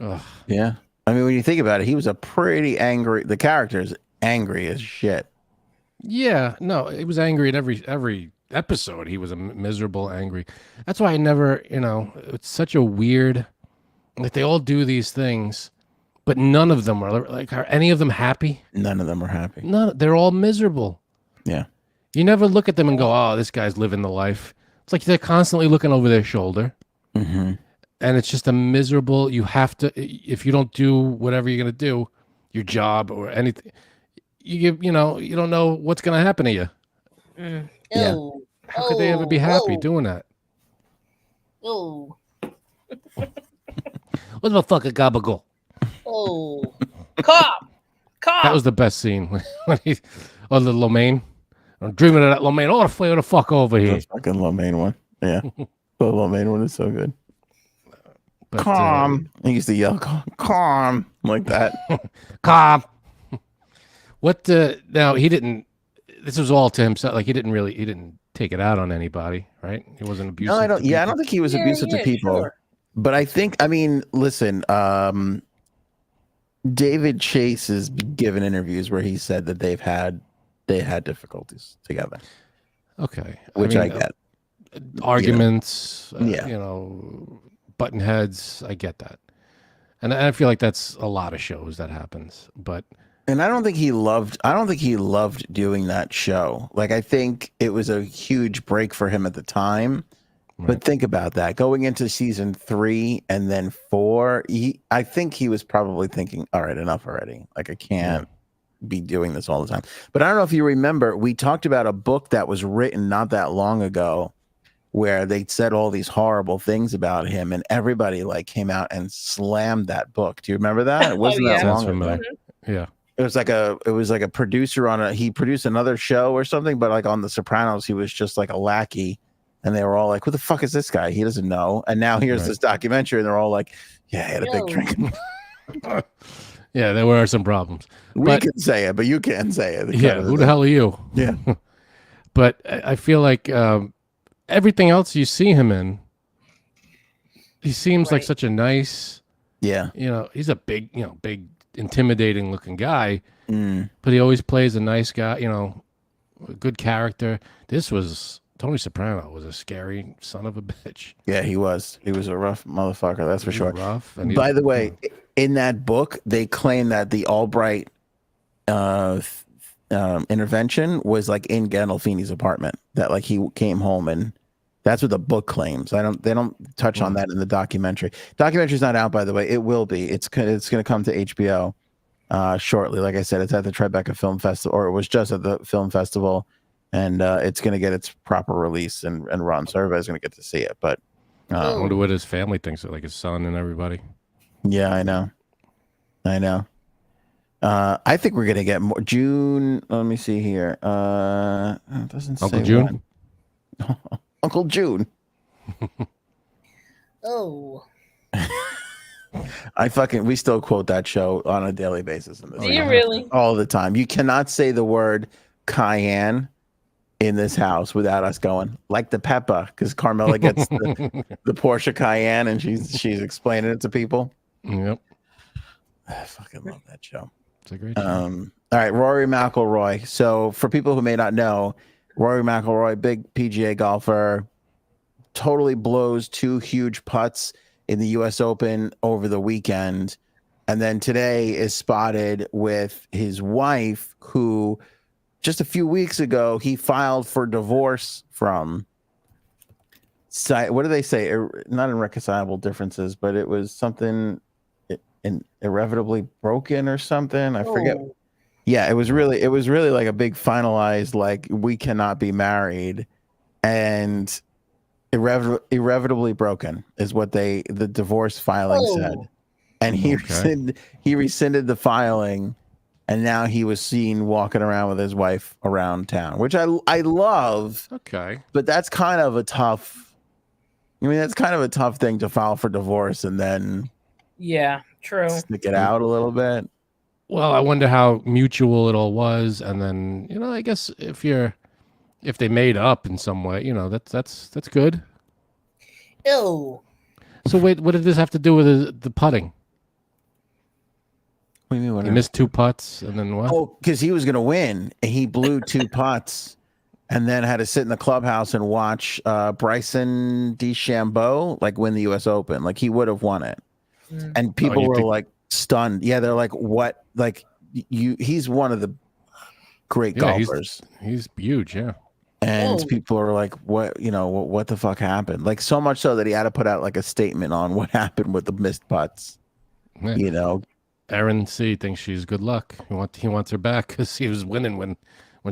Ugh. Yeah. I mean, when you think about it, he was a pretty angry. The character's angry as shit. Yeah. No, he was angry at every episode. He was a miserable, angry. That's why I never, it's such a weird. Like they all do these things, but none of them are like. Are any of them happy? None of them are happy. None. They're all miserable. Yeah. You never look at them and go, "Oh, this guy's living the life." It's like they're constantly looking over their shoulder, mm-hmm. and it's just a miserable. You have to, if you don't do whatever you're gonna do, your job or anything, you don't know what's gonna happen to you. Yeah. How could they ever be happy doing that? Oh. What the fuck a gabagool? Oh. Cop. That was the best scene when he on the lo mein. I'm dreaming of that lo mein. Oh, the fuck over here. The fucking lo mein one. Yeah. The lo mein one is so good. But, calm. He used to yell, calm, like that. Calm. What now he didn't, this was all to himself. Like he didn't take it out on anybody, right? He wasn't abusive. No, I don't think he was abusive to people. Sure. But I mean, listen, David Chase has given interviews where he said that they had difficulties together. Okay. Which I get. Arguments, yeah. Button heads, I get that. And I feel like that's a lot of shows that happens, but and I don't think he loved doing that show. Like I think it was a huge break for him at the time. Right. But think about that. Going into season 3 and then 4, I think he was probably thinking, all right, enough already. Like I can't be doing this all the time. But I don't know if you remember, we talked about a book that was written not that long ago where they said all these horrible things about him and everybody like came out and slammed that book. Do you remember that? It wasn't that long ago. Yeah. It was like a producer he produced another show or something, but like on The Sopranos, he was just like a lackey. And they were all like, who the fuck is this guy? He doesn't know. And now here's this documentary and they're all like, yeah, I had a big drink. Yeah, there were some problems. We can say it, but you can't say it. Yeah, who the hell are you? Yeah. But I feel like everything else you see him in, he seems like such a nice, he's a big, big, intimidating looking guy, but he always plays a nice guy, a good character. Tony Soprano was a scary son of a bitch. Yeah, he was. He was a rough motherfucker, that's for sure. Rough. And by the way, in that book, they claim that the Albright intervention was like in Gandolfini's apartment. That like he came home and that's what the book claims. They don't touch on that in the documentary. Documentary's not out, by the way. It will be. It's going to come to HBO shortly. Like I said, it's at the Tribeca Film Festival, or it was just at the film festival. And it's going to get its proper release and run, so everybody's going to get to see it. But I wonder what his family thinks of, like his son and everybody. Yeah, I know. I think we're going to get more June. Let me see here. It doesn't Uncle say June. Uncle June. Oh. We still quote that show on a daily basis. In this Do you really? All the time. You cannot say the word cayenne in this house without us going like the pepper, because Carmela gets the Porsche Cayenne and she's explaining it to people. Yep. I fucking love that show. It's a great show. All right, Rory McIlroy. So for people who may not know, Rory McIlroy, big PGA golfer, totally blows 2 huge putts in the US Open over the weekend. And then today is spotted with his wife, who just a few weeks ago, he filed for divorce from, what do they say? Not irreconcilable differences, but it was something irrevocably broken or something. I forget. Yeah, it was really like a big finalized, like, we cannot be married. And irrevotably broken is what the divorce filing said. And he rescinded the filing, and now he was seen walking around with his wife around town, which I love. Okay. But that's kind of a tough thing to file for divorce and then stick it out a little bit. Well, I wonder how mutual it all was, and then I guess if they made up in some way, that's good. Ew. So wait, what did this have to do with the putting? What do you mean? He missed 2 putts, and then what? Oh, because he was going to win. He blew 2 putts, and then had to sit in the clubhouse and watch Bryson DeChambeau win the U.S. Open. He would have won it, and people were stunned. Yeah, they're like, "What?" He's one of the great golfers. He's huge, yeah. And people are like, "What? What the fuck happened?" So much so that he had to put out a statement on what happened with the missed putts. Yeah. Aaron C thinks she's good luck. He wants her back because he was winning when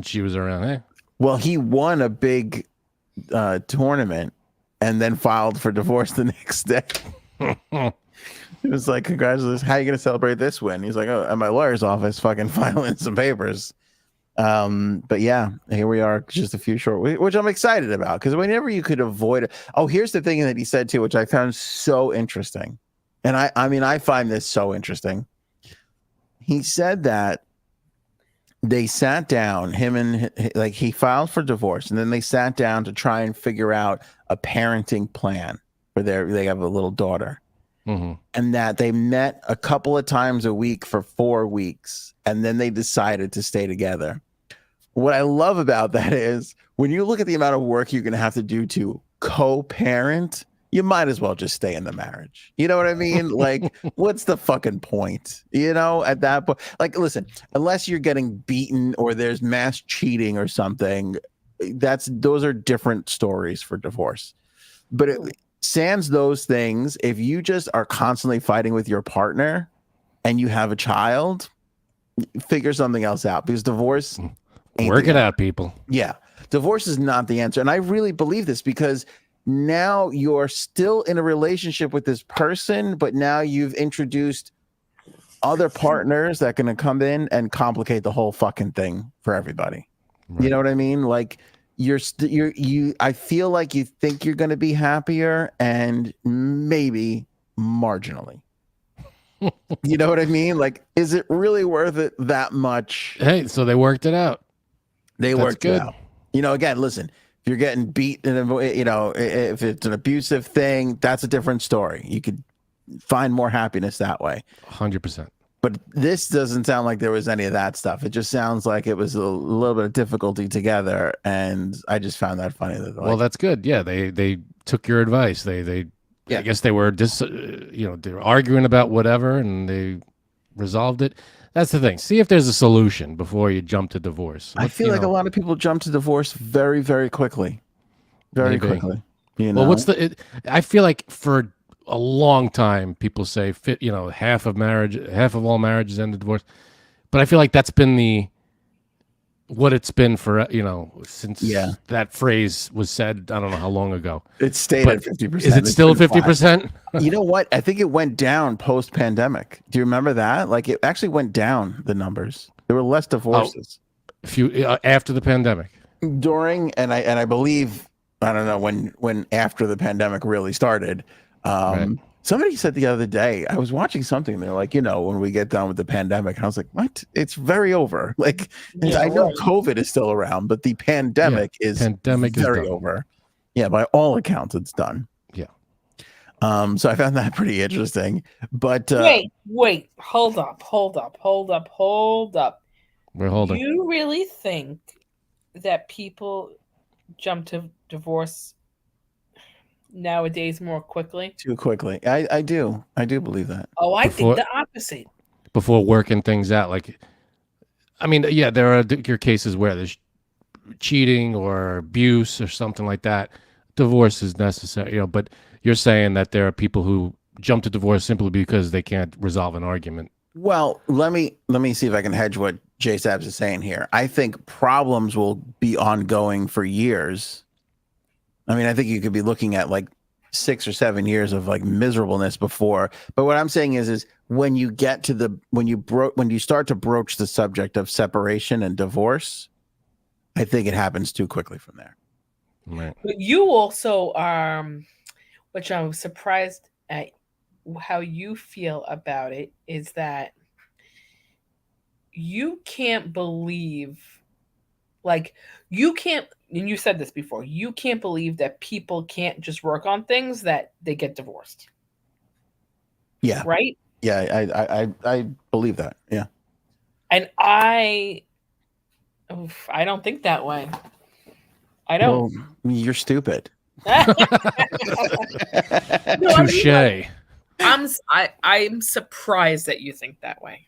she was around. Hey. Well, he won a big tournament and then filed for divorce the next day. It was like, congratulations. How are you going to celebrate this win? He's like, oh, at my lawyer's office, fucking filing some papers. But yeah, here we are, just a few short, which I'm excited about because whenever you could avoid it. Oh, here's the thing that he said too, which I found so interesting. And I find this so interesting. He said that they sat down, him and he filed for divorce, and then they sat down to try and figure out a parenting plan for they have a little daughter. Mm-hmm. And that they met a couple of times a week for 4 weeks, and then they decided to stay together. What I love about that is when you look at the amount of work you're going to have to do to co-parent, you might as well just stay in the marriage. You know what I mean? What's the fucking point? At that point, listen, unless you're getting beaten or there's mass cheating or something, those are different stories for divorce. But sans those things, if you just are constantly fighting with your partner and you have a child, figure something else out because divorce. Work it out, people. Yeah. Divorce is not the answer. And I really believe this because now you're still in a relationship with this person, but now you've introduced other partners that are going to come in and complicate the whole fucking thing for everybody. Right. You know what I mean? I feel like you think you're going to be happier and maybe marginally. You know what I mean? Is it really worth it that much? Hey, so they worked it out. That's worked it out. Again, listen, if you're getting beat, if it's an abusive thing, that's a different story. You could find more happiness that way. 100%. But this doesn't sound like there was any of that stuff. It just sounds like it was a little bit of difficulty together, and I just found that funny. Well, that's good. Yeah, they took your advice. I guess they were they were arguing about whatever, and they resolved it. That's the thing. See if there's a solution before you jump to divorce. I feel like a lot of people jump to divorce very, very quickly. Very quickly. Well, I feel like for a long time people say half of all marriages end in divorce. But I feel like that's been what it's been for since that phrase was said. I don't know how long ago. It stayed at 50%. Is it still 50%? You know what? I think it went down post-pandemic. Do you remember that? It actually went down, the numbers. There were less divorces. After the pandemic. During and I believe, I don't know when after the pandemic really started. Right. Somebody said the other day, I was watching something, they're like, when we get done with the pandemic, and I was like, what? It's very over. I know COVID is still around, but the pandemic is very over. Yeah, by all accounts, it's done. Yeah. So I found that pretty interesting. But wait, hold up. We're holding. You really think that people jump to divorce nowadays more quickly? Too quickly. I do believe that. Oh, I think the opposite. Before working things out, there are your cases where there's cheating or abuse or something like that. Divorce is necessary, but you're saying that there are people who jump to divorce simply because they can't resolve an argument. Well, let me see if I can hedge what Jay Sabs is saying here. I think problems will be ongoing for years. I mean, I think you could be looking at like 6 or 7 years of like miserableness before. But what I'm saying is when you get to when you start to broach the subject of separation and divorce, I think it happens too quickly from there. Right. But you also, which I'm surprised at how you feel about it, is that you can't believe, like, you can't, and you said this before, you can't believe that people can't just work on things that they get divorced. Yeah. Right? Yeah, I believe that. Yeah. And I don't think that way. I don't. Well, you're stupid. Touche. I'm surprised that you think that way.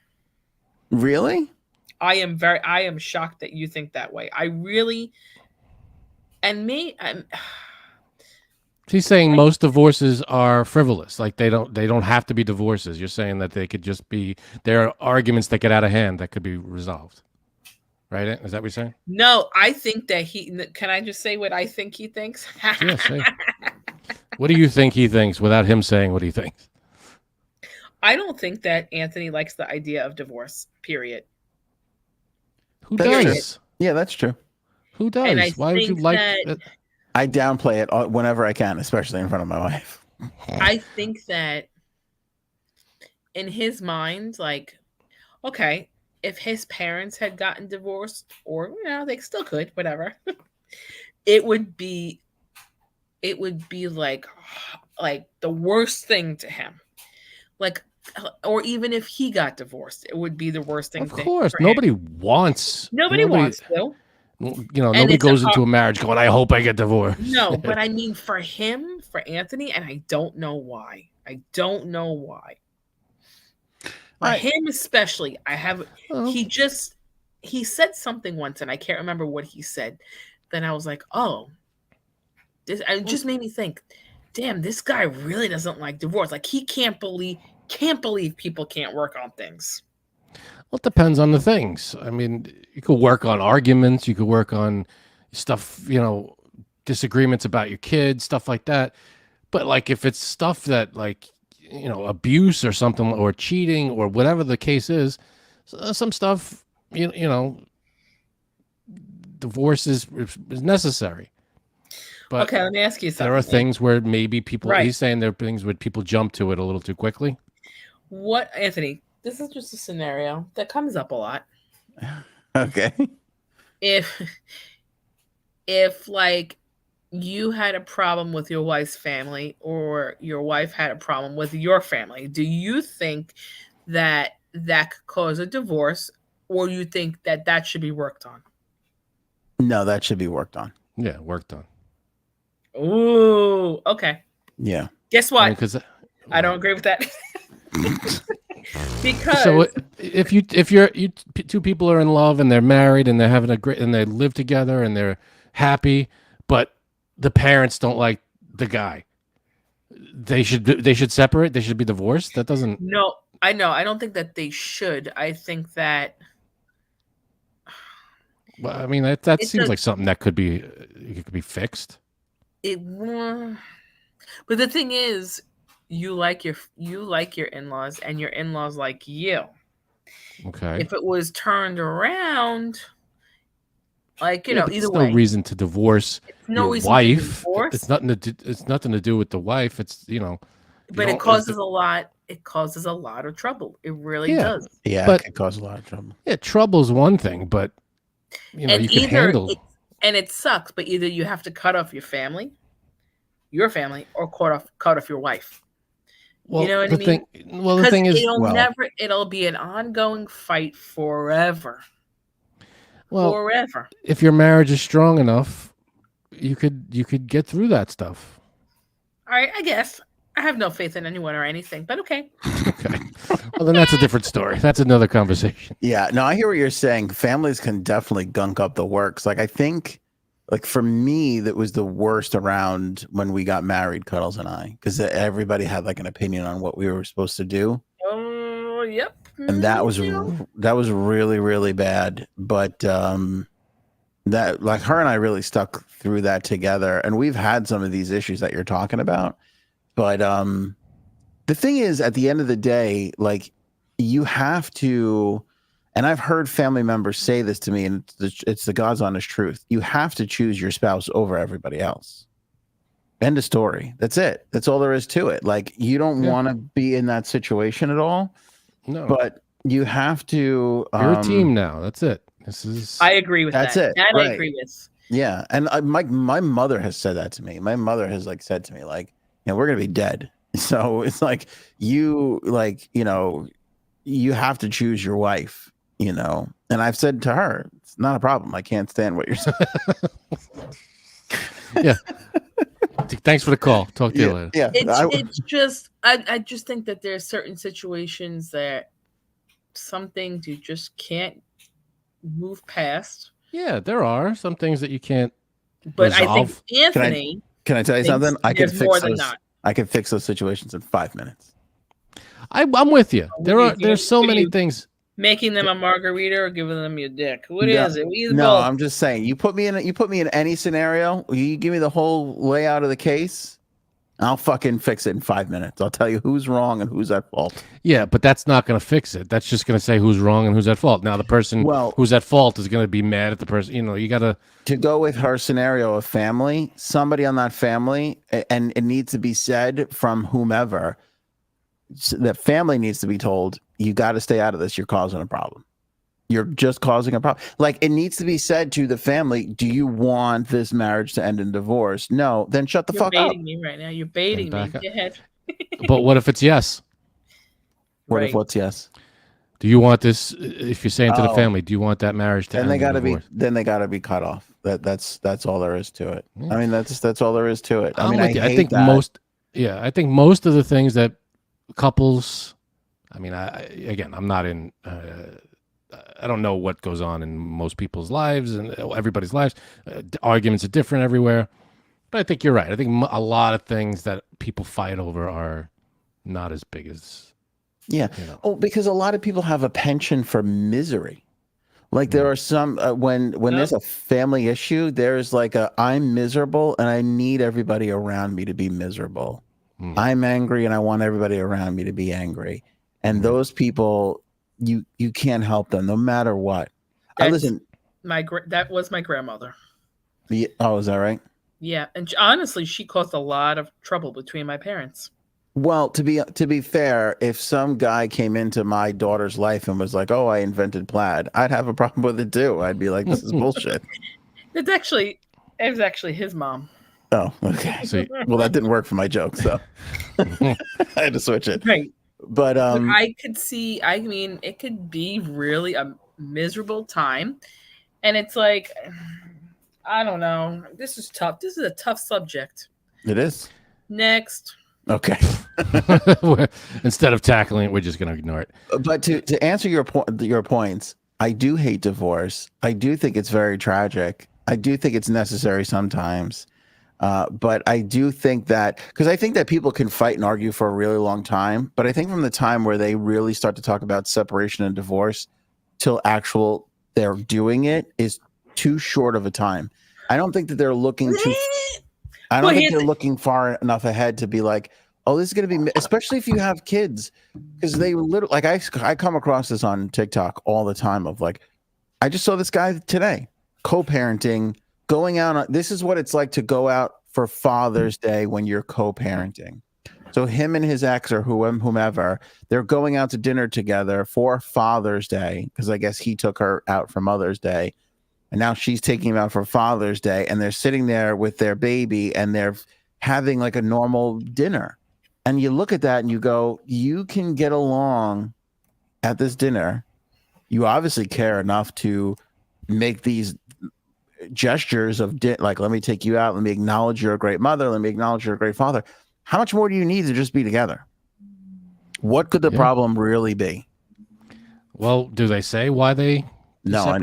Really? I am shocked that you think that way. I really, and me, She's saying most divorces are frivolous. Like they don't have to be divorces. You're saying that they could just be, there are arguments that get out of hand that could be resolved. Right? Is that what you're saying? No, I think that can I just say what I think he thinks? Yeah, say. What do you think he thinks without him saying what he thinks? I don't think that Anthony likes the idea of divorce, period. Who does? Yeah, that's true. Who does? Why would you like that? I downplay it whenever I can, especially in front of my wife. I think that in his mind, like, okay, if his parents had gotten divorced, or they still could, whatever, it would be like the worst thing to him. Like, or even if he got divorced, it would be the worst thing. Of course, nobody wants. Nobody wants to. Nobody goes into a marriage going, "I hope I get divorced." No, but I mean, for him, for Anthony, and I don't know why. For him especially, he said something once, and I can't remember what he said. Then I was like, oh, it just made me think, damn, this guy really doesn't like divorce. Like, he can't believe people can't work on things. Well, it depends on the things. I mean, you could work on arguments. You could work on stuff, disagreements about your kids, stuff like that. But like, if it's stuff that like, abuse or something, or cheating or whatever the case is, some stuff, divorce is necessary. But okay, let me ask you something. There are things where maybe people, he's saying there are things where people jump to it a little too quickly. What, Anthony? This is just a scenario that comes up a lot. Okay. If like you had a problem with your wife's family, or your wife had a problem with your family, do you think that could cause a divorce, or you think that should be worked on? No, that should be worked on. Yeah, worked on. Ooh, okay. Yeah. Guess what? I don't agree with that. Because so if you two people are in love and they're married and they're having and they live together and they're happy, but the parents don't like the guy, they should separate. They should be divorced. That doesn't. No, I know. I don't think that they should. I think that. Well, I mean that seems like something that could be fixed. But the thing is, you like your in-laws, and your in-laws like you. Okay. If it was turned around, like either way, no reason to divorce your wife. It's nothing to do with the wife. It's But it causes a lot. It causes a lot of trouble. It really does. Yeah, but it can cause a lot of trouble. Yeah, trouble's one thing, but you can handle. And it sucks, but either you have to cut off your family, or cut off your wife. Well, you know what I mean? The thing is, it'll be an ongoing fight forever. Well, forever. If your marriage is strong enough, you could get through that stuff. All right, I guess. I have no faith in anyone or anything, but okay. Okay. Well, then that's a different story. That's another conversation. Yeah, no, I hear what you're saying. Families can definitely gunk up the works. Like, I think, like, for me, that was the worst around when we got married, Cuddles and I, because everybody had like an opinion on what we were supposed to do. Oh, yep. And that was really, really bad. But that like her and I really stuck through that together, and we've had some of these issues that you're talking about. But the thing is, at the end of the day, like you have to, and I've heard family members say this to me, and it's the God's honest truth. You have to choose your spouse over everybody else. End of story. That's it. That's all there is to it. Like you don't want to be in that situation at all. No, but you have to. You're a team now. That's it. This is. I agree with that. That's it. That right. I agree with. Yeah, and my mother has said that to me. My mother has like said to me, like, we're gonna be dead. So it's like you have to choose your wife. And I've said to her, it's not a problem. I can't stand what you're saying. Yeah. Thanks for the call. Talk to you later. Yeah. It's just I just think that there are certain situations that some things you just can't move past. Yeah, there are some things that you can't But resolve. I think Anthony can I tell you something? I can fix more those. than not. I can fix those situations in 5 minutes. I'm with you. There's so many things. Making them a margarita or giving them your dick. What is it? No, I'm just saying. You put me in any scenario. You give me the whole layout of the case. I'll fucking fix it in 5 minutes. I'll tell you who's wrong and who's at fault. Yeah, but that's not going to fix it. That's just going to say who's wrong and who's at fault. Now the person who's at fault is going to be mad at the person. You got to go with her scenario of family. Somebody on that family, and it needs to be said from whomever. That family needs to be told, you got to stay out of this. You're causing a problem. You're just causing a problem. Like it needs to be said to the family, do you want this marriage to end in divorce? No, then shut the fuck up. You're baiting me right now. You're baiting me. Go ahead. But what if it's yes? What if what's yes? Do you want this? If you're saying to the family, do you want that marriage to end in divorce? Then they got to be cut off. That's all there is to it. I mean, that's all there is to it. I mean, I think most of the things that couples, I mean, I'm not in, I don't know what goes on in most people's lives and everybody's lives. Arguments are different everywhere, but I think you're right. I think a lot of things that people fight over are not as big as, because a lot of people have a penchant for misery. Like there are some, when there's a family issue, there's like I'm miserable and I need everybody around me to be miserable. I'm angry and I want everybody around me to be angry. And those people, you can't help them no matter what. That was my grandmother. Oh, is that right? Yeah, and honestly, she caused a lot of trouble between my parents. Well, to be fair, if some guy came into my daughter's life and was like, "Oh, I invented plaid," I'd have a problem with it too. I'd be like, "This is bullshit." It was actually his mom. Oh, okay. So, well, that didn't work for my joke, so I had to switch it. Right. But I could see. I mean, it could be really a miserable time, and it's like, I don't know. This is tough. This is a tough subject. It is. Next. Okay. Instead of tackling it, we're just going to ignore it. But to answer your points, I do hate divorce. I do think it's very tragic. I do think it's necessary sometimes. But I do think that, because I think that people can fight and argue for a really long time. But I think from the time where they really start to talk about separation and divorce till they're doing it is too short of a time. I don't think that they're looking I don't think they're looking far enough ahead to be like, oh, this is going to be, especially if you have kids, because they literally, like I come across this on TikTok all the time of like, I just saw this guy today, co-parenting, going out. This is what it's like to go out for Father's Day when you're co-parenting. So him and his ex or whomever, they're going out to dinner together for Father's Day because I guess he took her out for Mother's Day. And now she's taking him out for Father's Day, and they're sitting there with their baby, and they're having like a normal dinner. And you look at that and you go, you can get along at this dinner. You obviously care enough to make these gestures of like, let me take you out. Let me acknowledge you're a great mother. Let me acknowledge you're a great father. How much more do you need to just be together? What could the problem really be? Well, do they say why they... No,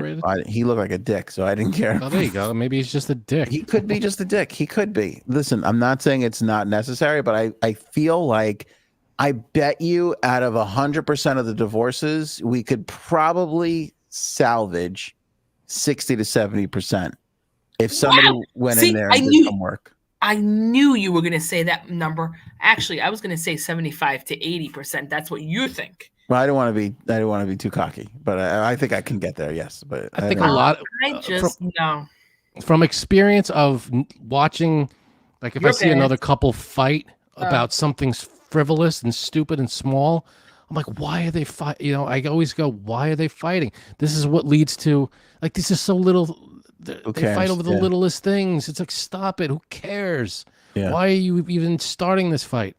he looked like a dick, so I didn't care. Oh, there you go. Maybe he's just a dick. He could be just a dick. He could be. Listen, I'm not saying it's not necessary, but I feel like I bet you out of 100% of the divorces, we could probably salvage 60 to 70%. If somebody went in there and did some work. I knew you were going to say that number. Actually, I was going to say 75 to 80%. That's what you think. Well, I don't want to be too cocky, but I think I can get there. Yes, but I think a lot. I just know from experience of watching, like if I see another couple fight about something frivolous and stupid and small, I'm like, why are they fight? You know, I always go, why are they fighting? This is what leads to like this is so little. They fight over the littlest things. It's like, stop it. Who cares? Yeah. Why are you even starting this fight?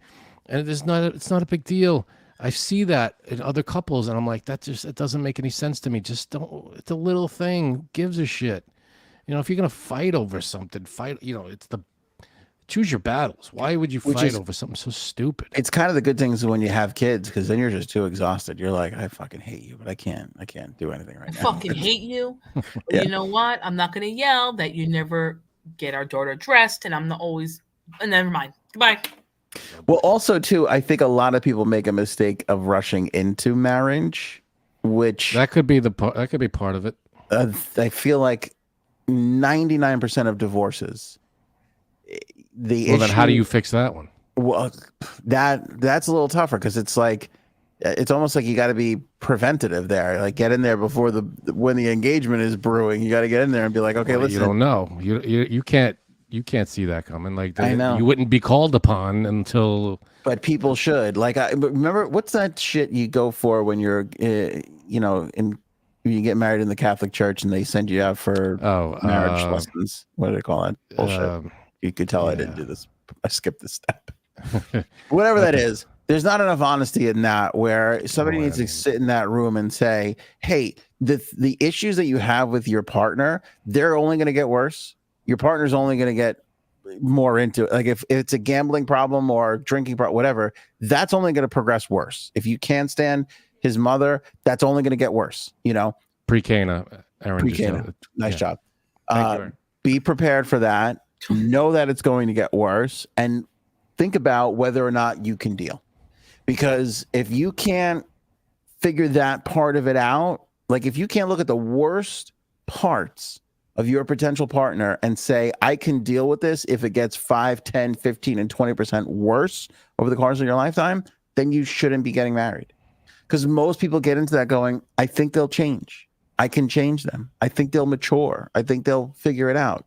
And it's not a big deal. I see that in other couples, and I'm like, it doesn't make any sense to me. Just don't. It's a little thing. Who gives a shit? You know, if you're gonna fight over something, fight. You know, choose your battles. Why would you fight over something so stupid? It's kind of the good things when you have kids, because then you're just too exhausted. You're like, I fucking hate you, but I can't do anything right now. I fucking hate you. Yeah. You know what? I'm not gonna yell that you never get our daughter dressed, and I'm not always. And never mind. Goodbye. Well, also too, I think a lot of people make a mistake of rushing into marriage, which that could be part of it. I feel like 99% of divorces. Then how do you fix that one? Well, that's a little tougher because it's like it's almost like you got to be preventative there. Like get in there before when the engagement is brewing. You got to get in there and be like, okay, listen. You don't know. You can't see that coming. Like I know you wouldn't be called upon until. But people should. Like but remember what's that shit you go for when you're when you get married in the Catholic Church and they send you out for marriage lessons. What do they call it? Bullshit. You could tell I didn't do this. I skipped this step. Whatever that is, there's not enough honesty in that where somebody needs to sit in that room and say, hey, the issues that you have with your partner, they're only going to get worse. Your partner's only going to get more into it. Like if it's a gambling problem or drinking problem, whatever, that's only going to progress worse. If you can't stand his mother, that's only going to get worse. You know, Pre-Cana, Aaron. Pre-Cana. Nice job. Be prepared for that. Know that it's going to get worse and think about whether or not you can deal. Because if you can't figure that part of it out, like if you can't look at the worst parts of your potential partner and say, I can deal with this if it gets 5, 10, 15, and 20% worse over the course of your lifetime, then you shouldn't be getting married. Because most people get into that going, I think they'll change. I can change them. I think they'll mature. I think they'll figure it out.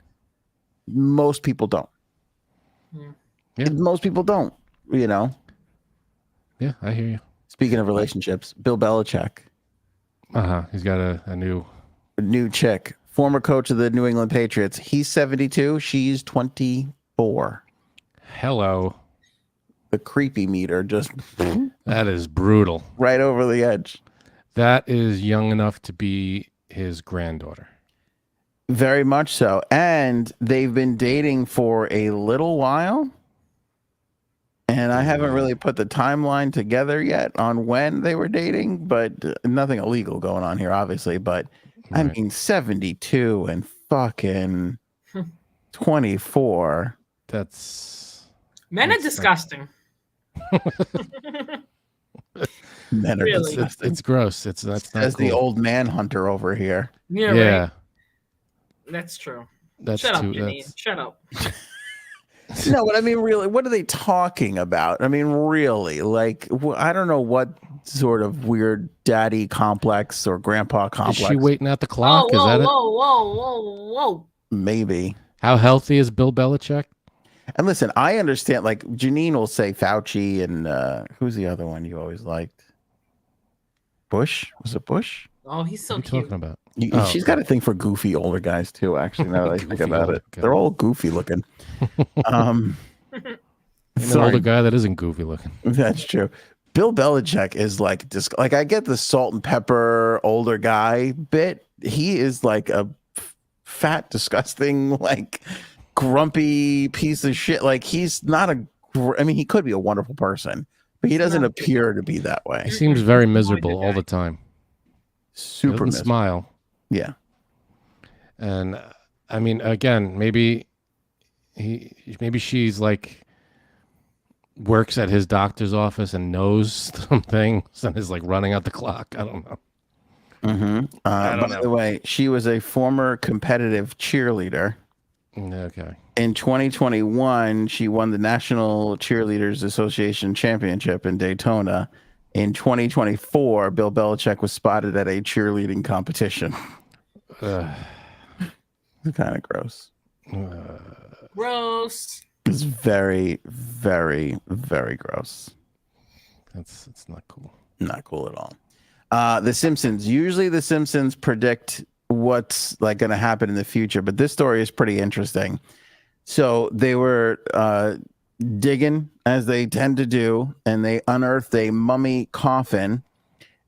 Most people don't. Yeah. Most people don't, you know? Yeah, I hear you. Speaking of relationships, Bill Belichick. He's got a new chick. Former coach of the New England Patriots. He's 72. She's 24. Hello. The creepy meter just... That is brutal. Right over the edge. That is young enough to be his granddaughter. Very much so. And they've been dating for a little while. And I haven't really put the timeline together yet on when they were dating, but nothing illegal going on here, obviously. But I mean, 72 and fucking 24. Men are disgusting. Men are disgusting. It's gross. That's not cool. The old man hunter over here. Yeah. Right. That's true. Shut up, Janine. Shut up. No, but I mean, really, what are they talking about? I mean, really, like, I don't know what sort of weird daddy complex or grandpa complex. Is she waiting at the clock? Whoa, is that whoa. Maybe. How healthy is Bill Belichick? And listen, I understand, like, Janine will say Fauci and who's the other one you always liked? Bush? Was it Bush? Oh, he's so cute. cute. Talking about? She's got a thing for goofy older guys too. Actually, now that I think about it, they're all goofy looking. An older guy that isn't goofy looking. That's true. Bill Belichick is like I get the salt and pepper older guy bit. He is like a fat, disgusting, like grumpy piece of shit. Like he's not I mean, he could be a wonderful person, but he doesn't appear to be that way. He seems very miserable all the time. Super miserable. Smile. Yeah. And I mean, again, maybe she's like works at his doctor's office and knows some things and is like running out the clock. I don't know. By the way, she was a former competitive cheerleader. Okay. In 2021, she won the National Cheerleaders Association Championship in Daytona. In 2024, Bill Belichick was spotted at a cheerleading competition. It's kind of gross. Gross. It's very, very, very gross. It's not cool. Not cool at all. The Simpsons. Usually the Simpsons predict what's like going to happen in the future, but this story is pretty interesting. So they were digging, as they tend to do, and they unearthed a mummy coffin.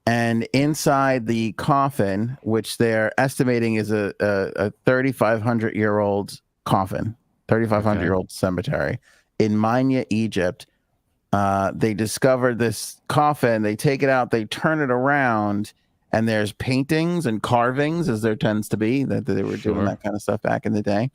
And inside the coffin, which they're estimating is a 3,500-year-old coffin, 3,500-year-old cemetery in Manya, Egypt. They discovered this coffin. They take it out, they turn it around, and there's paintings and carvings, as there tends to be, that they were doing that kind of stuff back in the day.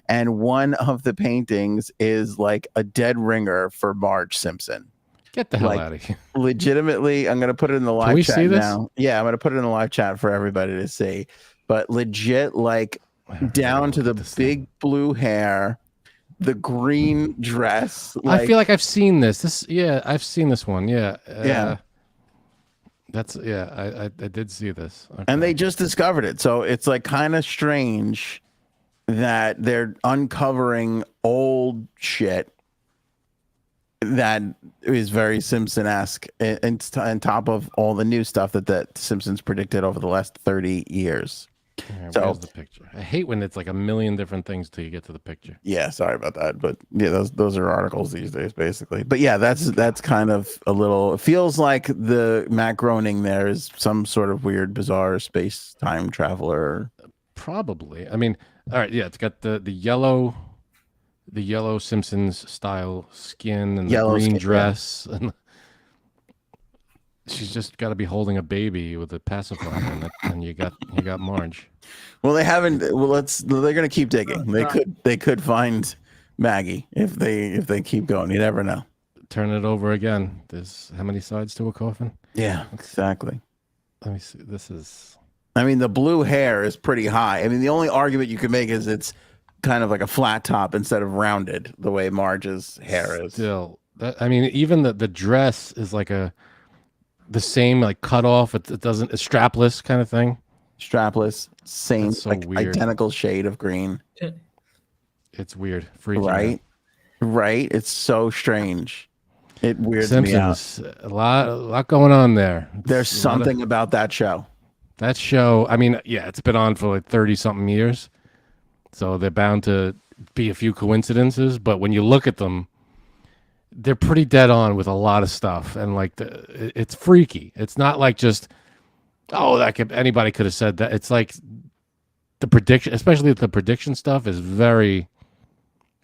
And one of the paintings is like a dead ringer for Marge Simpson. Get the hell out of here. Legitimately, I'm going to put it in the live chat now. Yeah, I'm going to put it in the live chat for everybody to see. But legit, like down to the big blue hair, the green dress. I feel like I've seen this. I've seen this one. Yeah. I did see this. Okay. And they just discovered it. So it's like kind of strange that they're uncovering old shit that is very Simpson-esque and on top of all the new stuff that Simpsons predicted over the last 30 years. Where's the picture? I hate when it's like a million different things till you get to the picture. Yeah, sorry about that, but yeah, those are articles these days, basically. But yeah, that's kind of a little. It feels like the Matt Groening there is some sort of weird, bizarre space time traveler. Probably. I mean, all right, yeah, it's got the yellow Simpsons style skin and the green dress, and she's just got to be holding a baby with a pacifier, and you got Marge. Well, they haven't. Well, they're gonna keep digging. They could find Maggie if they keep going. You never know. Turn it over again. There's how many sides to a coffin? Yeah, exactly. Let me see. This is. I mean, the blue hair is pretty high. I mean, the only argument you can make is it's kind of like a flat top instead of rounded, the way Marge's hair is. Still, I mean, even the dress is like the same, like cut off. It doesn't a strapless kind of thing. Strapless, same, so like weird. Identical shade of green. It's weird. Freaking right. It's so strange. It weirds Simpsons, me out. A lot going on there. There's something about that show. That show. I mean, yeah, it's been on for like 30-something years, so they're bound to be a few coincidences. But when you look at them, they're pretty dead on with a lot of stuff, and like it's freaky. It's not like just anybody could have said that. It's like the prediction, especially the prediction stuff, is very,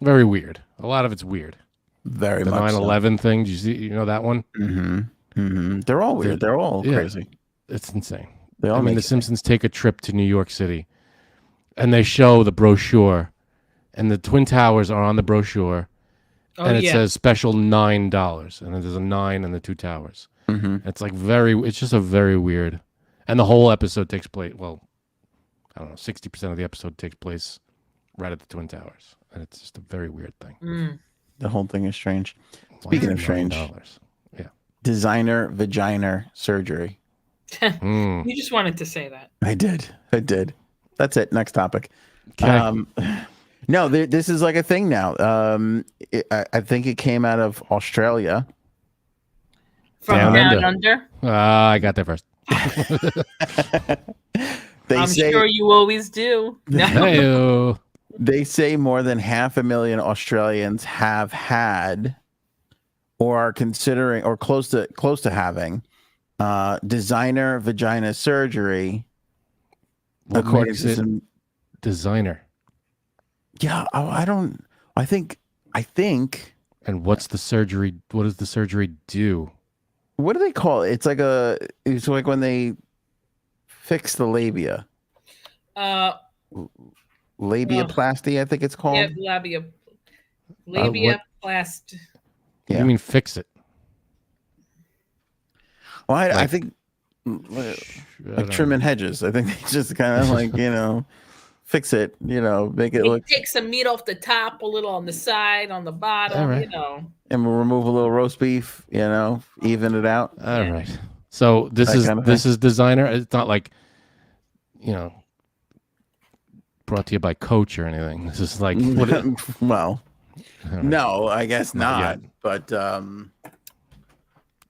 very weird. A lot of it's weird. Very the much 9/11 thing. Did you see? You know that one? Mm-hmm. Mm-hmm. They're all weird. They're all crazy. It's insane. I mean, the Simpsons take a trip to New York City, and they show the brochure, and the Twin Towers are on the brochure. And it says special $9, and there's a 9 in the two towers. Mm-hmm. It's like it's just a very weird, and the whole episode takes place. Well, I don't know, 60% of the episode takes place right at the Twin Towers, and it's just a very weird thing. The whole thing is strange. Speaking of strange, designer vagina surgery. You just wanted to say that. I did. That's it. Next topic. Okay. No, this is like a thing now. I think it came out of Australia. From down under? I got there first. I'm sure you always do. No. They say more than 500,000 Australians have had or are considering or close to having designer vagina surgery. What according makes to it some designer? Yeah, I think. And what's the surgery? What does the surgery do? What do they call it? It's like when they fix the labia. Labiaplasty, I think it's called. Yeah, labiaplasty. Yeah. You mean fix it? Well, I think like trimming hedges. I think they just kind of like, fix it, make it look. Take some meat off the top, a little on the side, on the bottom, And we'll remove a little roast beef, even it out. All right. So this is designer. It's not like, brought to you by Coach or anything. This is like well, no, I guess not. But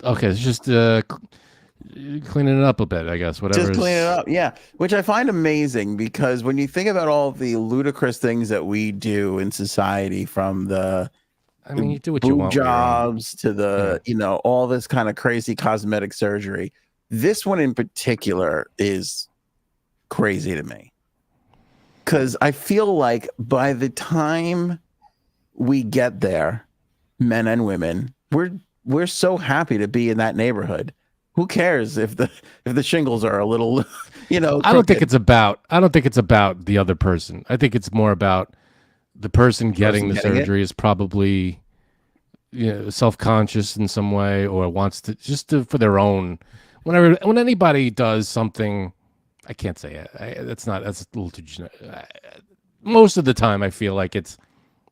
okay, it's just cleaning it up a bit, I guess. Whatever. Just clean it up, yeah. Which I find amazing because when you think about all the ludicrous things that we do in society, from the you do what you want, jobs to the all this kind of crazy cosmetic surgery, this one in particular is crazy to me. Because I feel like by the time we get there, men and women, we're so happy to be in that neighborhood. Who cares if the shingles are a little, I don't think it's about the other person. I think it's more about the person getting the surgery is probably self-conscious in some way, or wants to for their own. When anybody does something. I can't say it. That's a little too. Most of the time, I feel like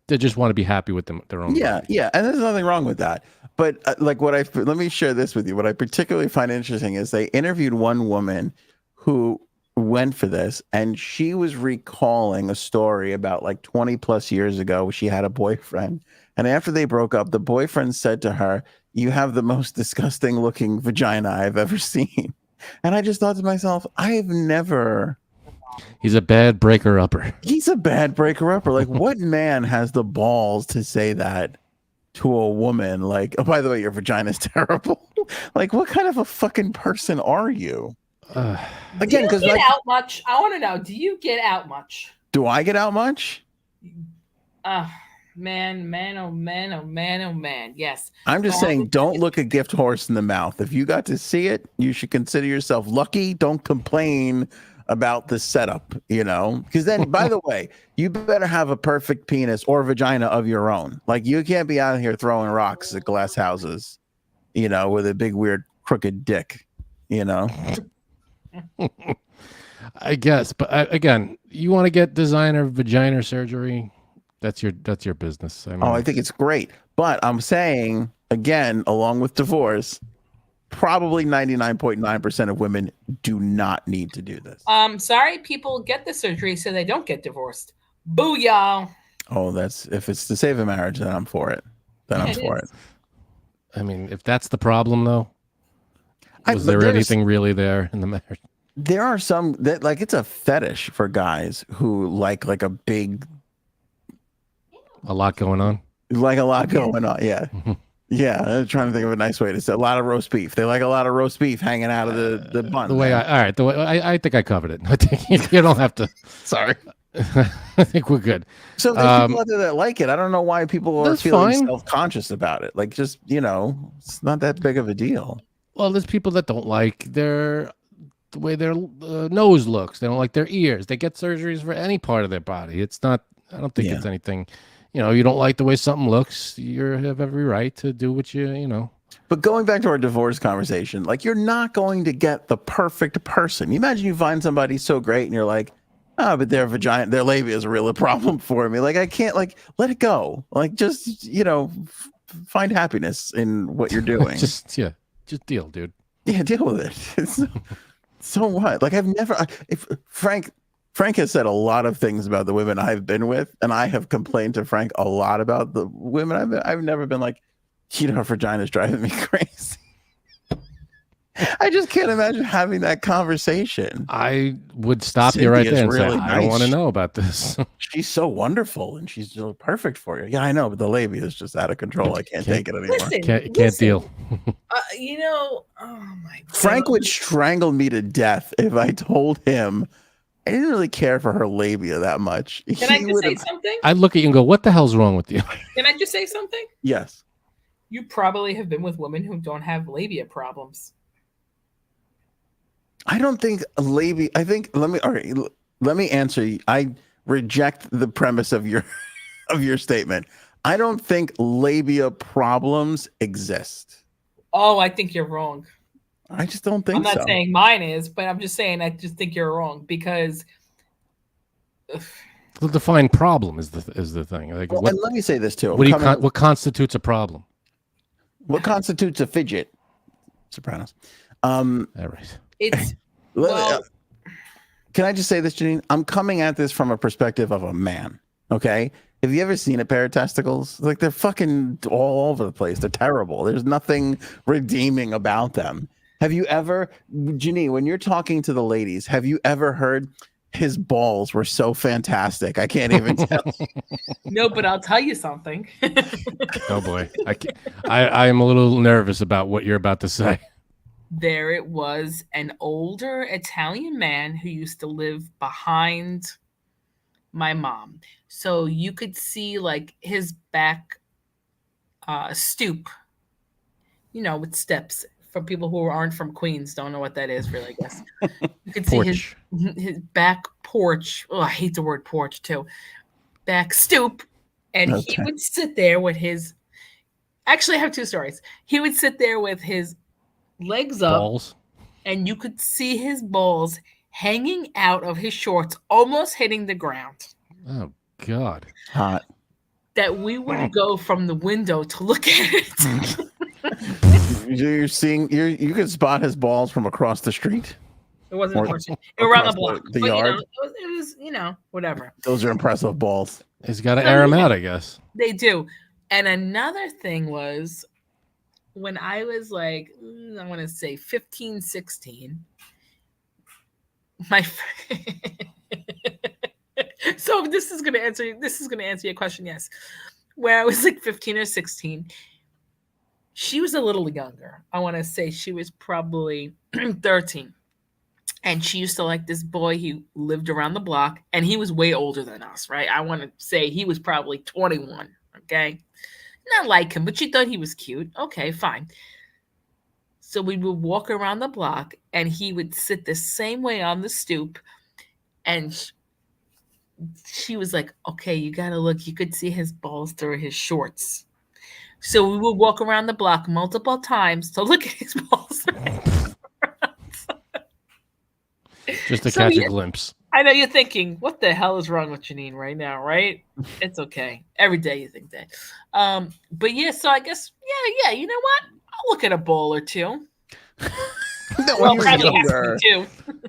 they just want to be happy with their own. Yeah, body. yeah, and there's nothing wrong with that. But let me share this with you. What I particularly find interesting is they interviewed one woman who went for this, and she was recalling a story about like 20 plus years ago. She had a boyfriend, and after they broke up, the boyfriend said to her, "You have the most disgusting looking vagina I've ever seen." And I just thought to myself, he's a bad breaker-upper. He's a bad breaker-upper. Like, what man has the balls to say that to a woman? Like, oh, by the way, your vagina's terrible. Like, what kind of a fucking person are you? Again, because get out much. I want to know, do you get out much? Do I get out much? Man, oh man. Yes. I'm just saying, don't look a gift horse in the mouth. If you got to see it, you should consider yourself lucky. Don't complain about the setup, because then, by the way, you better have a perfect penis or vagina of your own. Like, you can't be out here throwing rocks at glass houses, with a big, weird, crooked dick, I guess. But again, you want to get designer vagina surgery. That's your business. I think it's great. But I'm saying, again, along with divorce, probably 99.9% of women do not need to do this. Sorry, people get the surgery so they don't get divorced. Booyah. Oh, if it's to save a marriage, then I'm for it. I mean, if that's the problem, though, was there anything really there in the marriage? There are some that, like, it's a fetish for guys who like a big... A lot going on? Like a lot going on, yeah. Yeah, I'm trying to think of a nice way to say. A lot of roast beef. They like a lot of roast beef hanging out of the bun. I think I covered it. I think you don't have to. Sorry. I think we're good. So there's people out there that like it. I don't know why people are feeling self-conscious about it. Like, just, it's not that big of a deal. Well, there's people that don't like the way their nose looks. They don't like their ears. They get surgeries for any part of their body. It's not, I don't think it's anything. You don't like the way something looks, you have every right to do what you. But going back to our divorce conversation, like, you're not going to get the perfect person. You imagine you find somebody so great and you're like, but their vagina, their labia is a real problem for me. Like, I can't, like, let it go. Like, just, find happiness in what you're doing. just deal, dude. Yeah, deal with it. So what? Like, Frank has said a lot of things about the women I've been with, and I have complained to Frank a lot about the women I've never been like, her vagina's driving me crazy. I just can't imagine having that conversation. I would stop you right there and say, I don't want to know about this. She's so wonderful, and she's so perfect for you. Yeah, I know, but the labia is just out of control. I can't take it anymore. Can't deal. Oh my God. Frank would strangle me to death if I told him I didn't really care for her labia that much. Can I just say something? I'd look at you and go, what the hell's wrong with you? Can I just say something? Yes. You probably have been with women who don't have labia problems. I don't think labia. I think let me answer you. I reject the premise of your statement. I don't think labia problems exist. Oh, I think you're wrong. I just don't think I'm not so. saying mine is, but I'm just saying I just think you're wrong because The defined problem is the thing. Like, well, and let me say this too. What constitutes a problem? What constitutes a fidget? Sopranos. All right. it's well. Can I just say this, Janine? I'm coming at this from a perspective of a man. Okay. Have you ever seen a pair of testicles? Like they're fucking all over the place. They're terrible. There's nothing redeeming about them. Have you ever, Janine, when you're talking to the ladies, have you ever heard his balls were so fantastic? I can't even tell. No, but I'll tell you something. Oh boy. I am a little nervous about what you're about to say. There it was, an older Italian man who used to live behind my mom. So you could see like his back stoop, with steps. For people who aren't from Queens, don't know what that is really, I guess. You could see his back porch. Oh, I hate the word porch too. Back stoop. And he would sit there with his, actually I have two stories. He would sit there with his legs up, balls, and you could see his balls hanging out of his shorts, almost hitting the ground. Oh God, hot. That we would go from the window to look at it. You're seeing, you could spot his balls from across the street. It wasn't around the block. The yard. It was whatever. Those are impressive balls. He's got to air them out, I guess. They do. And another thing was, when I was like, I want to say 15, 16, my so this is going to answer your question. Yes. Where I was like 15 or 16, she was a little younger. I want to say she was probably 13. And she used to like this boy who lived around the block, and he was way older than us, right? I want to say he was probably 21. Okay. Not like him, but she thought he was cute. Okay, fine. So we would walk around the block, and he would sit the same way on the stoop. And she was like, okay, you got to look. You could see his balls through his shorts. So we would walk around the block multiple times to look at his balls. Just to catch a glimpse. I know you're thinking, what the hell is wrong with Janine right now, right? It's okay. Every day you think that. But yeah, so I guess, yeah, you know what? I'll look at a ball or two.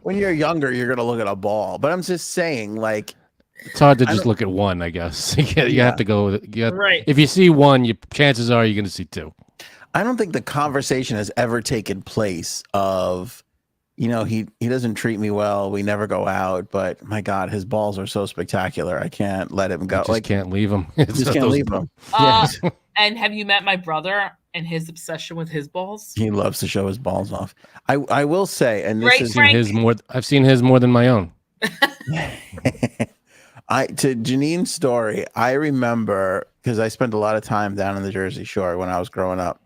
When you're younger, you're going to look at a ball. But I'm just saying, like... It's hard to just look at one, I guess. You have to go with it. Right. If you see one, chances are you're going to see two. I don't think the conversation has ever taken place of... he doesn't treat me well. We never go out, but my God, his balls are so spectacular. I can't let him go. Can't leave him. Just can't leave him. Yes. And have you met my brother and his obsession with his balls? He loves to show his balls off. I will say, and this is I've seen his more than my own. To Janine's story, I remember, because I spent a lot of time down in the Jersey Shore when I was growing up.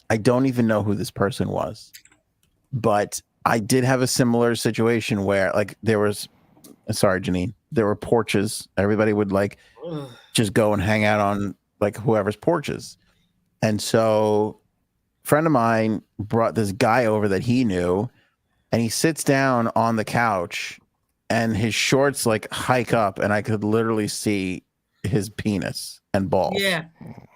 I don't even know who this person was, but I did have a similar situation where, like, there were porches. Everybody would just go and hang out on like whoever's porches. And so a friend of mine brought this guy over that he knew, and he sits down on the couch and his shorts like hike up, and I could literally see his penis and balls. Yeah,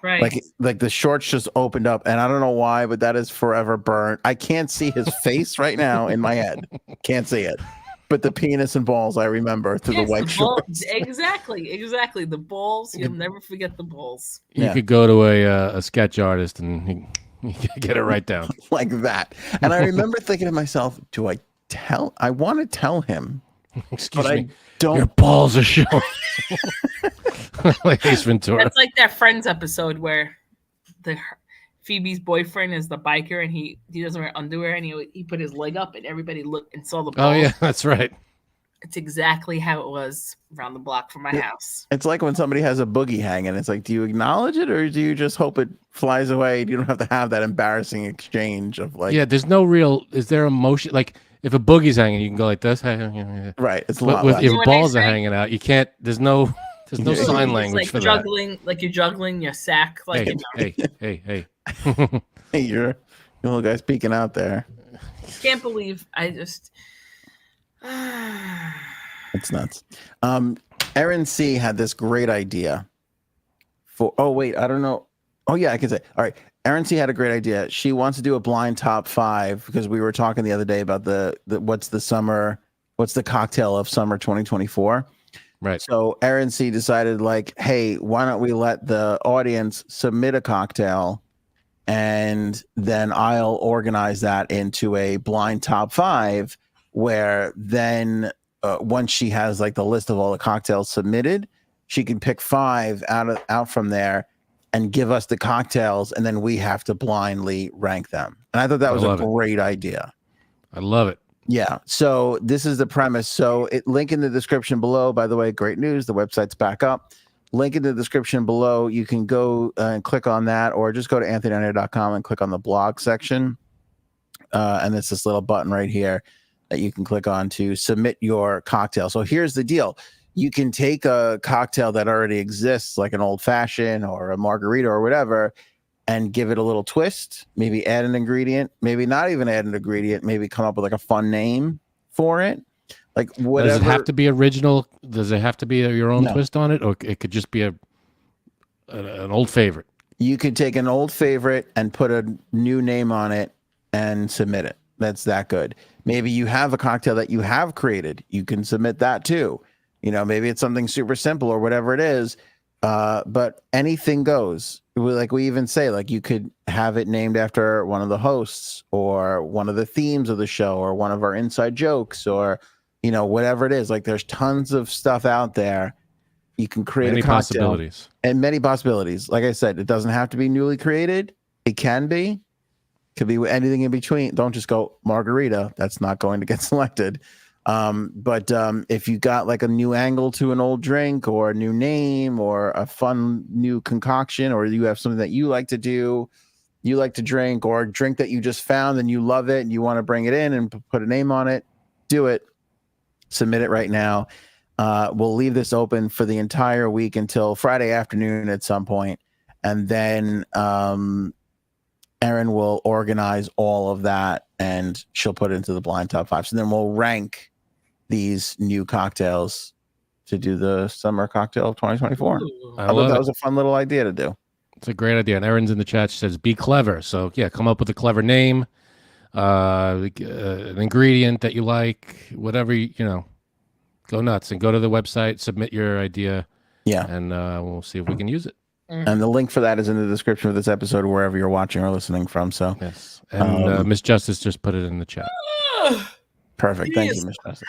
right. Like the shorts just opened up, and I don't know why, but that is forever burnt. I can't see his face right now in my head. Can't see it. But the penis and balls I remember through the white shorts. Exactly. The balls, you'll never forget the balls. You could go to a sketch artist and you get it right down. Like that. And I remember thinking to myself, I want to tell him. Excuse me. Your balls are showing. Like Ace Ventura. That's like that Friends episode where Phoebe's boyfriend is the biker, and he doesn't wear underwear, and he put his leg up, and everybody looked and saw the balls. Oh yeah, that's right. It's exactly how it was around the block from my house. It's like when somebody has a boogie hanging. It's like, do you acknowledge it, or do you just hope it flies away? You don't have to have that embarrassing exchange of like. Yeah, there's no real. Is there emotion? Like if a boogie's hanging, you can go like this. Right. It's a lot. But if balls are hanging out, you can't. There's no sign language for that. Like you're juggling your sack. Like hey. Hey, you're the little guy speaking out there. Can't believe I just. It's nuts. Erin C had this great idea for. Oh wait, I don't know. Oh yeah, I can say. All right, Erin C had a great idea. She wants to do a blind top 5 because we were talking the other day about the what's the cocktail of summer 2024. Right. So Erin C decided like, hey, why don't we let the audience submit a cocktail, and then I'll organize that into a blind top 5, where then once she has like the list of all the cocktails submitted, she can pick 5 out from there and give us the cocktails, and then we have to blindly rank them. And I thought that was a great idea. I love it. Yeah. So this is the premise. So link in the description below. By the way, great news. The website's back up. Link in the description below. You can go and click on that, or just go to anthonyonair.com and click on the blog section. And it's this little button right here that you can click on to submit your cocktail. So here's the deal. You can take a cocktail that already exists, like an old fashioned or a margarita or whatever, and give it a little twist, maybe add an ingredient, maybe not even add an ingredient, maybe come up with like a fun name for it. Like whatever. Does it have to be original? Does it have to be your own twist on it? Or it could just be an old favorite? You could take an old favorite and put a new name on it and submit it. That's that good. Maybe you have a cocktail that you have created. You can submit that too. Maybe it's something super simple or whatever it is. But anything goes. Like we even say, like you could have it named after one of the hosts or one of the themes of the show or one of our inside jokes or, whatever it is. Like there's tons of stuff out there. You can create many a cocktail possibilities. And many possibilities. Like I said, it doesn't have to be newly created. It can be. Could be anything in between. Don't just go margarita. That's not going to get selected. But if you got like a new angle to an old drink or a new name or a fun new concoction, or you have something that you like to do, you like to drink, or a drink that you just found and you love it and you want to bring it in and put a name on it, do it. Submit it right now. We'll leave this open for the entire week until Friday afternoon at some point. And then Erin will organize all of that and she'll put it into the blind top 5. So then we'll rank these new cocktails to do the summer cocktail of 2024. I thought that was a fun little idea to do. It's a great idea. And Erin's in the chat. She says, be clever. So yeah, come up with a clever name, an ingredient that you like, whatever, go nuts and go to the website, submit your idea. Yeah. And we'll see if we can use it. And the link for that is in the description of this episode, wherever you're watching or listening from. So yes. And Miss Justice just put it in the chat. Perfect. Thank you, Miss Justice.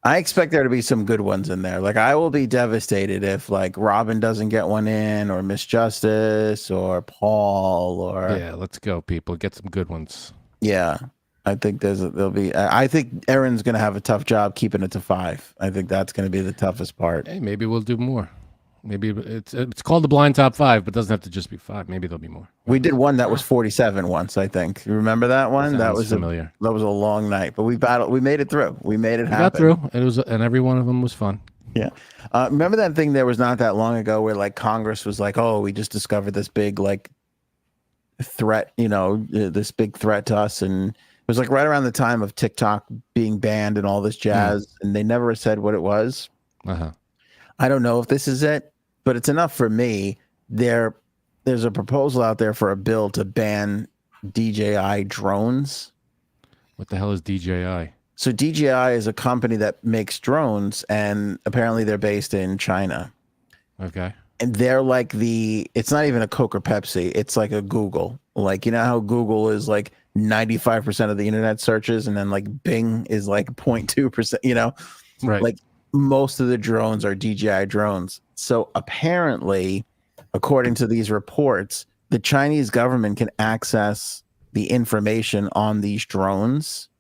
I expect there to be some good ones in there. Like I will be devastated if like Robin doesn't get one in, or Miss Justice, or Paul, or let's go, people. Get some good ones. Yeah. I think I think Erin's gonna have a tough job keeping it to 5. I think that's gonna be the toughest part. Hey, maybe we'll do more. Maybe it's called the blind top 5, but it doesn't have to just be 5. Maybe there'll be more. We did one that was 47 once, I think. You remember that one? That was familiar. That was a long night, but we made it through. We made it happen. Got through. And every one of them was fun. Yeah. Remember that thing there was not that long ago where like Congress was like, oh, we just discovered this big like threat, this big threat to us, and it was like right around the time of TikTok being banned and all this jazz, and they never said what it was. I don't know if this is it, but it's enough for me. There's a proposal out there for a bill to ban DJI drones. What the hell is DJI? So DJI is a company that makes drones, and apparently they're based in China. Okay. And they're like it's not even a Coke or Pepsi. It's like a Google. Like, you know how Google is like 95% of the internet searches, and then like Bing is like 0.2%, Right. Like most of the drones are DJI drones. So apparently, according to these reports, the Chinese government can access the information on these drones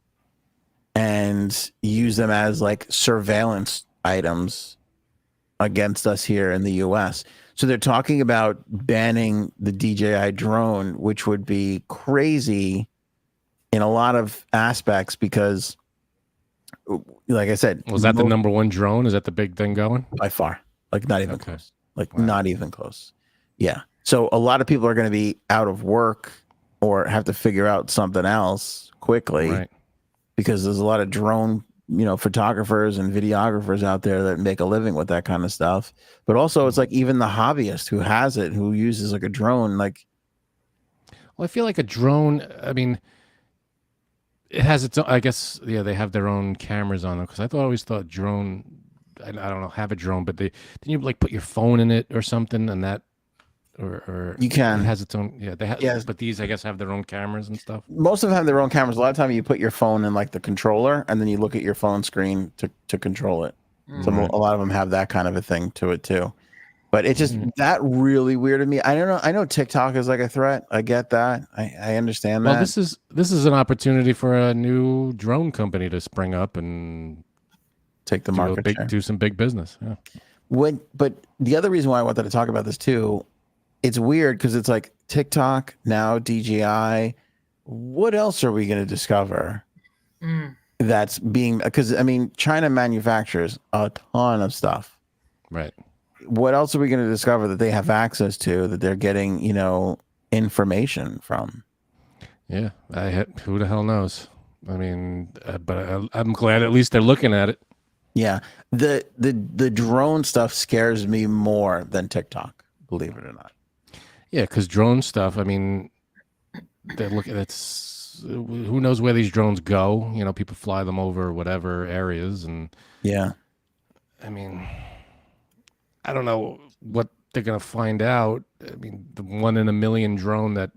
and use them as like surveillance items against us here in the US. So they're talking about banning the DJI drone, which would be crazy in a lot of aspects because, like I said, was that the number one drone? Is that the big thing going? By far. Like not even close. Like not even close. Yeah. So a lot of people are going to be out of work. or have to figure out something else quickly, Right. because there's a lot of drone, photographers and videographers out there that make a living with that kind of stuff. But also, it's like even the hobbyist who has it, who uses like a drone, like. Well, I feel like a drone. I mean, it has its own. I guess they have their own cameras on them, because I always thought drone. I don't know, have a drone, but then you like put your phone in it or something, and that. Or you can. It has its own. Yeah, they have. Yes. But these, I guess, have their own cameras and stuff. Most of them have their own cameras. A lot of time you put your phone in like the controller, and then you look at your phone screen to control it. So a lot of them have that kind of a thing to it too. But it just that really weirded me. I don't know. I know TikTok is like a threat. I get that. I understand that. Well, this is an opportunity for a new drone company to spring up and take the market share. Do some big business. Yeah. But the other reason why I wanted to talk about this too, it's weird because it's like TikTok, now DJI. What else are we going to discover that's being, because I mean, China manufactures a ton of stuff. Right. What else are we going to discover that they have access to, that they're getting, information from? Yeah. Who the hell knows? I mean, but I'm glad at least they're looking at it. Yeah. The drone stuff scares me more than TikTok, believe it or not. Yeah, because drone stuff, I mean, that's who knows where these drones go. People fly them over whatever areas, and yeah, I mean, I don't know what they're gonna find out. I mean, the 1 in a million drone that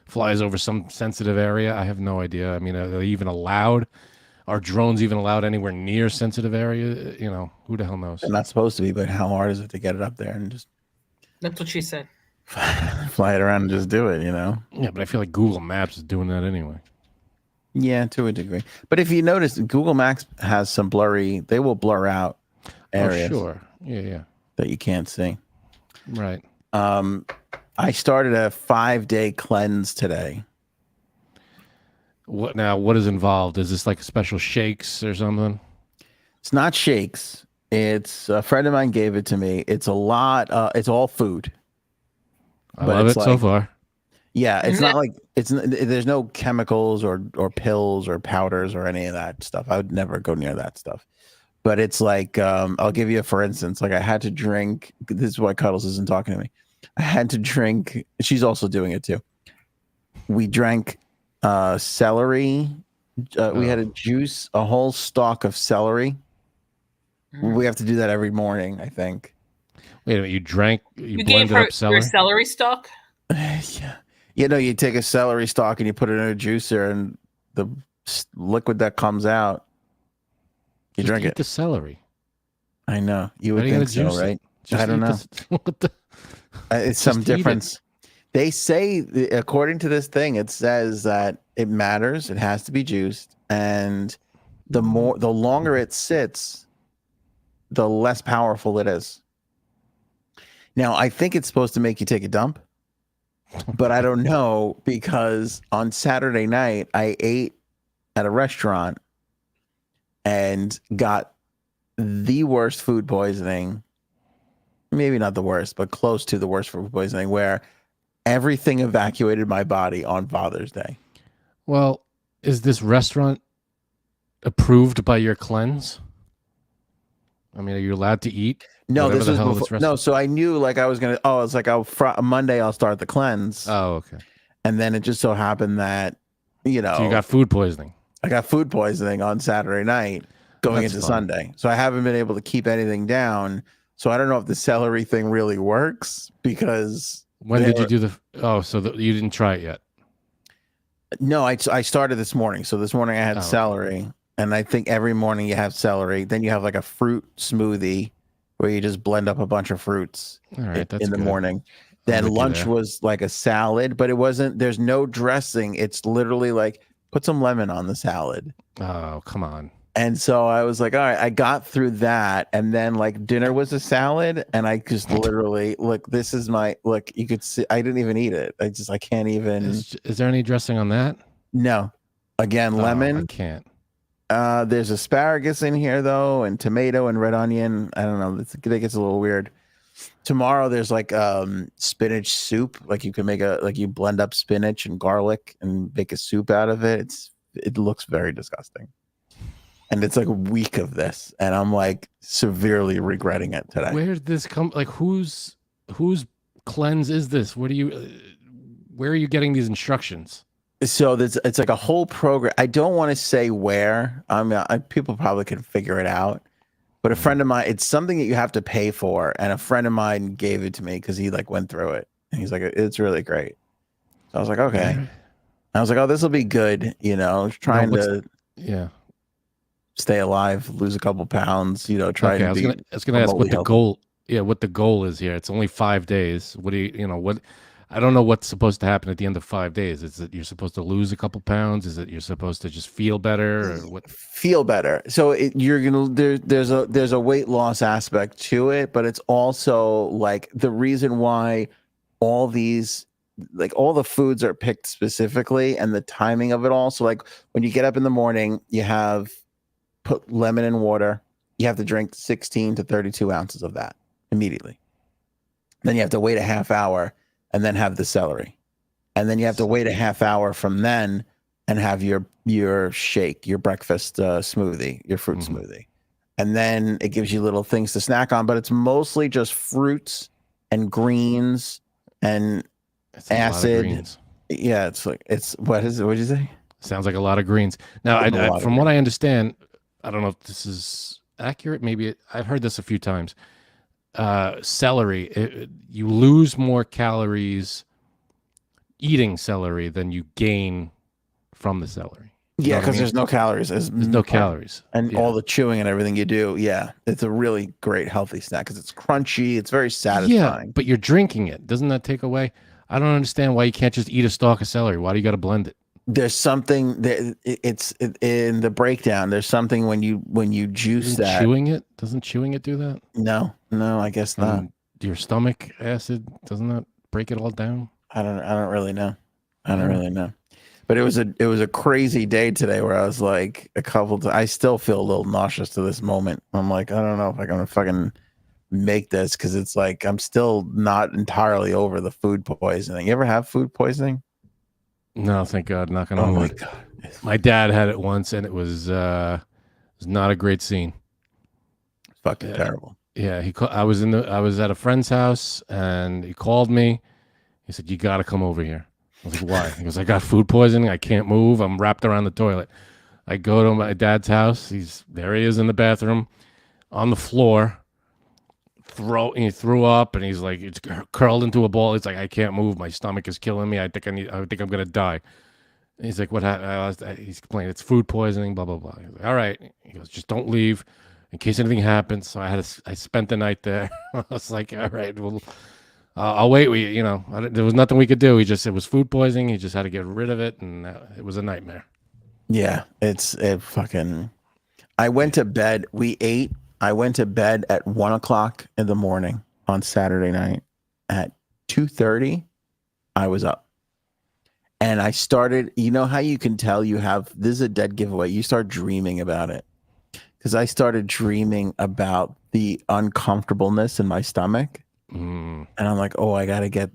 flies over some sensitive area, I have no idea. I mean, are they even allowed? Are drones even allowed anywhere near sensitive area? Who the hell knows? They're not supposed to be, but how hard is it to get it up there and just? That's what she said. Fly it around and just do it, Yeah, but I feel like Google Maps is doing that anyway. Yeah, to a degree. But if you notice, Google Maps has some they will blur out areas. Oh, sure. Yeah. That you can't see. Right. I started a 5-day cleanse today. What is involved? Is this like special shakes or something? It's not shakes. It's a friend of mine gave it to me. It's a lot. It's all food. I love it so far. Yeah, it's not like there's no chemicals or pills or powders or any of that stuff. I would never go near that stuff. But it's like, I'll give you a for instance. Like I had to drink. This is why Cuddles isn't talking to me. I had to drink. She's also doing it too. We drank celery. We had a whole stalk of celery. We have to do that every morning, I think. Wait a minute, you blended up celery? Your celery stalk? Yeah. You take a celery stalk and you put it in a juicer, and the liquid that comes out, you drink it. The celery. I know. You would think so, right? I don't know. It's some difference. They say, according to this thing, it says that it matters. It has to be juiced. And the longer it sits, the less powerful it is. Now, I think it's supposed to make you take a dump, but I don't know, because on Saturday night, I ate at a restaurant and got the worst food poisoning. Maybe not the worst, but close to the worst food poisoning, where everything evacuated my body on Father's Day. Well, is this restaurant approved by your cleanse? I mean, are you allowed to eat? No, this was before. No, so I knew like I was gonna. Oh, it's like Monday I'll start the cleanse. Oh, okay. And then it just so happened that so you got food poisoning. I got food poisoning on Saturday night going into Sunday. So I haven't been able to keep anything down. So I don't know if the celery thing really works, because when did you do you didn't try it yet? No, I started this morning. So this morning I had celery, and I think every morning you have celery. Then you have like a fruit smoothie where you just blend up a bunch of fruits in the morning. Then lunch was like a salad, but it wasn't, there's no dressing. It's literally like, put some lemon on the salad. Oh, come on. And so I was like, all right, I got through that. And then like dinner was a salad. And I just literally, look, this is you could see, I didn't even eat it. I can't even. Is there any dressing on that? No. Again, lemon. I can't. There's asparagus in here though, and tomato and red onion. I don't know. That gets a little weird. Tomorrow there's like spinach soup. Like you can make you blend up spinach and garlic and make a soup out of it. It looks very disgusting. And it's like a week of this, and I'm like severely regretting it today. Where did this come? Like whose cleanse is this? Where are you getting these instructions? So it's like a whole program. I don't want to say where. People probably can figure it out. But a friend of mine, it's something that you have to pay for, and a friend of mine gave it to me because he like went through it, and he's like, it's really great. So I was like, okay. I was like, oh, this will be good. Trying to stay alive, lose a couple pounds. Try. Okay, I was gonna ask what the goal. Yeah, what the goal is here. It's only 5 days. What do you? I don't know what's supposed to happen at the end of 5 days. Is it you're supposed to lose a couple pounds? Is it you're supposed to just feel better? Or what? Feel better. So there's a weight loss aspect to it, but it's also like the reason why all these all the foods are picked specifically and the timing of it all. So like when you get up in the morning, you put lemon in water. You have to drink 16 to 32 ounces of that immediately. Then you have to wait a half hour and then have the celery. And then you have to wait a half hour from then and have your shake, your breakfast smoothie, your fruit smoothie. And then it gives you little things to snack on, but it's mostly just fruits and greens and acid. Yeah, what is it? What did you say? Sounds like a lot of greens. Now, from what I understand, I don't know if this is accurate. Maybe I've heard this a few times. Celery, you lose more calories eating celery than you gain from the celery. Yeah, because there's no calories. There's no calories. And all the chewing and everything you do. Yeah, it's a really great healthy snack because it's crunchy. It's very satisfying. Yeah, but you're drinking it. Doesn't that take away? I don't understand why you can't just eat a stalk of celery. Why do you got to blend it? There's something that it's in the breakdown. There's something when you juice that. Doesn't chewing it do that? No, I guess not. Your stomach acid, doesn't that break it all down? I don't really know. But it was a crazy day today where I was like I still feel a little nauseous to this moment. I'm like, I don't know if I'm gonna fucking make this because it's like I'm still not entirely over the food poisoning. You ever have food poisoning? No, thank God. Knocking on wood. My God. My dad had it once, and it was not a great scene. Fucking terrible. Yeah, I was at a friend's house, and he called me. He said, "You got to come over here." I was like, "Why?" He goes, "I got food poisoning. I can't move. I'm wrapped around the toilet." I go to my dad's house. He is in the bathroom, on the floor. He threw up, and he's like, it's curled into a ball. He's like, I can't move. My stomach is killing me. I think I'm gonna die. And he's like, what happened? He's complaining, it's food poisoning. Blah blah blah. He's like, all right. He goes, just don't leave in case anything happens. So I spent the night there. I was like, all right, well, I'll wait. There was nothing we could do. It was food poisoning. He just had to get rid of it, and it was a nightmare. Yeah, I went to bed. We ate. I went to bed at 1:00 in the morning on Saturday night. At 2:30, I was up. And I started, how you can tell this is a dead giveaway. You start dreaming about it. Because I started dreaming about the uncomfortableness in my stomach. And I'm like, oh, I gotta get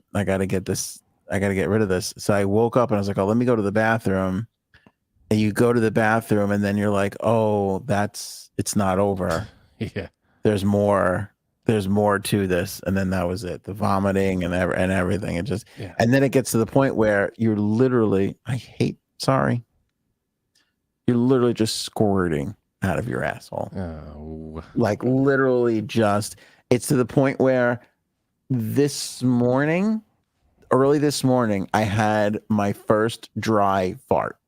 this. I gotta get rid of this. So I woke up and I was like, oh, let me go to the bathroom. And you go to the bathroom and then you're like, oh, it's not over. Yeah, there's more to this, and then that was it. The vomiting and everything. And then it gets to the point where you're literally, you're literally just squirting out of your asshole. Oh. Like literally it's to the point where early this morning, I had my first dry fart.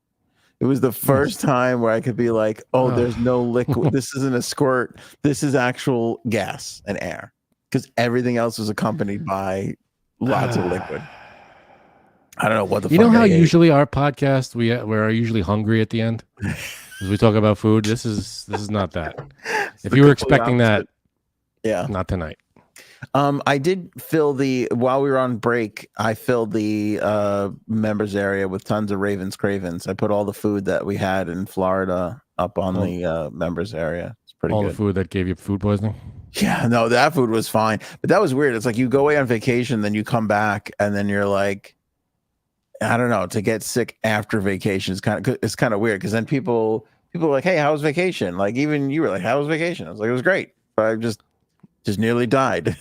It was the first time where I could be like, oh, there's no liquid. This isn't a squirt. This is actual gas and air. Because everything else was accompanied by lots of liquid. I don't know what the fuck. You know how usually our podcast, we're usually hungry at the end? As we talk about food. This is not that. If you were expecting that, yeah, not tonight. I did while we were on break, I filled the members area with tons of Ravens Cravens. I put all the food that we had in Florida up on the members area. It's pretty good. All the food that gave you food poisoning? Yeah, no, that food was fine, but that was weird. It's like you go away on vacation, then you come back, and then you're like, I don't know, to get sick after vacation is kind of weird because then people are like, hey, how was vacation? Like even you were like, how was vacation? I was like, it was great, but I just nearly died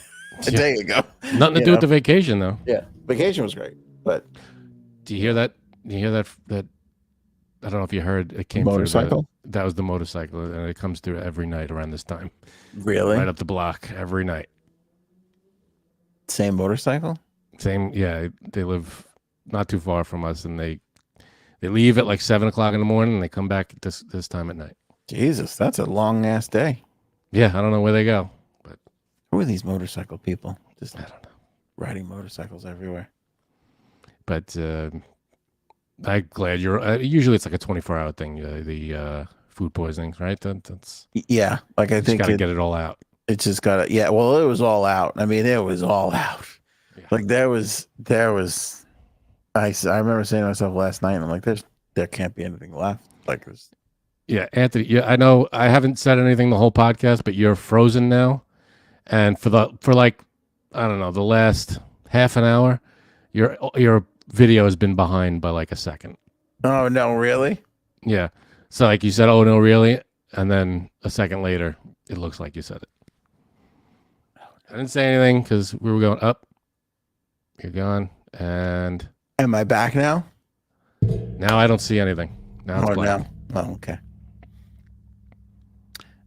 a day ago. Nothing to do with the vacation though. Yeah, vacation was great, but do you hear that? Do you hear that? That I don't know if you heard. It came motorcycle. That was the motorcycle, and it comes through every night around this time. Really? Right up the block every night. Same motorcycle? Same. Yeah, they live not too far from us, and they leave at like 7 o'clock in the morning, and they come back this time at night. Jesus, that's a long ass day. Yeah, I don't know where they go, but who are these motorcycle people? Just I don't know. Riding motorcycles everywhere. But I'm glad you're. Usually, it's like a 24-hour thing. The food poisonings, right? That's yeah. Like I think got to get it all out. It's just got to. Yeah. Well, it was all out. I mean, it was all out. Yeah. Like there was. I remember saying to myself last night, I'm like, there can't be anything left. Like it was. Yeah, Anthony. Yeah, I know. I haven't said anything the whole podcast, but you're frozen now, and for like, I don't know, the last half an hour, your video has been behind by like a second. Oh no, really? Yeah. So like you said, oh no, really, and then a second later, it looks like you said it. I didn't say anything because we were going up. You're gone, and am I back now? Now I don't see anything. Now it's blank. No. Oh, okay.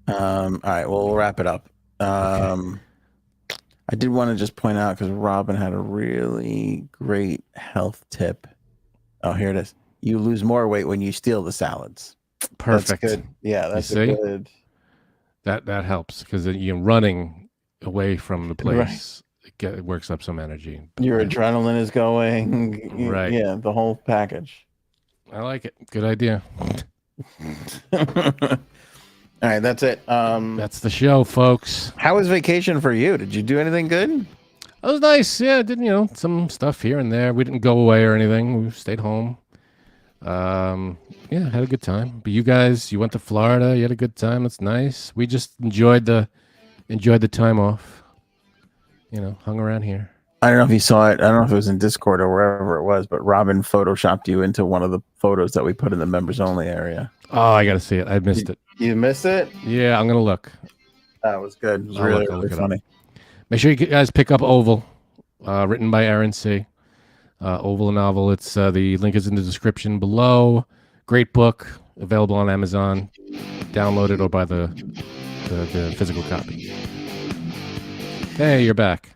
All right. Well, we'll wrap it up. Okay. I did want to just point out because Robin had a really great health tip. Oh, here it is. You lose more weight when you steal the salads. Perfect. That's good. Yeah, that's good. That helps because you're running away from the place. Right. It works up some energy. Your adrenaline is going. Right. Yeah, the whole package. I like it. Good idea. All right, that's it. That's the show, folks. How was vacation for you? Did you do anything good? It was nice. Yeah, I did, some stuff here and there. We didn't go away or anything. We stayed home. Yeah, had a good time. But you guys, you went to Florida. You had a good time. That's nice. We just enjoyed the time off. Hung around here. I don't know if you saw it. I don't know if it was in Discord or wherever it was, but Robin photoshopped you into one of the photos that we put in the members only area. Oh, I got to see it. I missed it. You missed it? Yeah, I'm going to look. That was good. It was really funny. Make sure you guys pick up Oval, written by Aaron C. Oval novel. It's the link is in the description below. Great book, available on Amazon. Download it or buy the physical copy. Hey, you're back.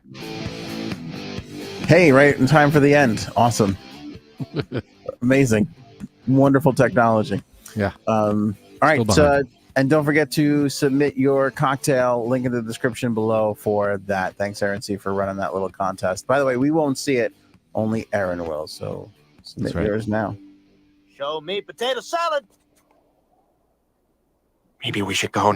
Hey, right in time for the end. Awesome. Amazing. Wonderful technology. Yeah. All right. And don't forget to submit your cocktail. Link in the description below for that. Thanks, Aaron C., for running that little contest. By the way, we won't see it. Only Aaron will. So submit yours now. Show me potato salad. Maybe we should go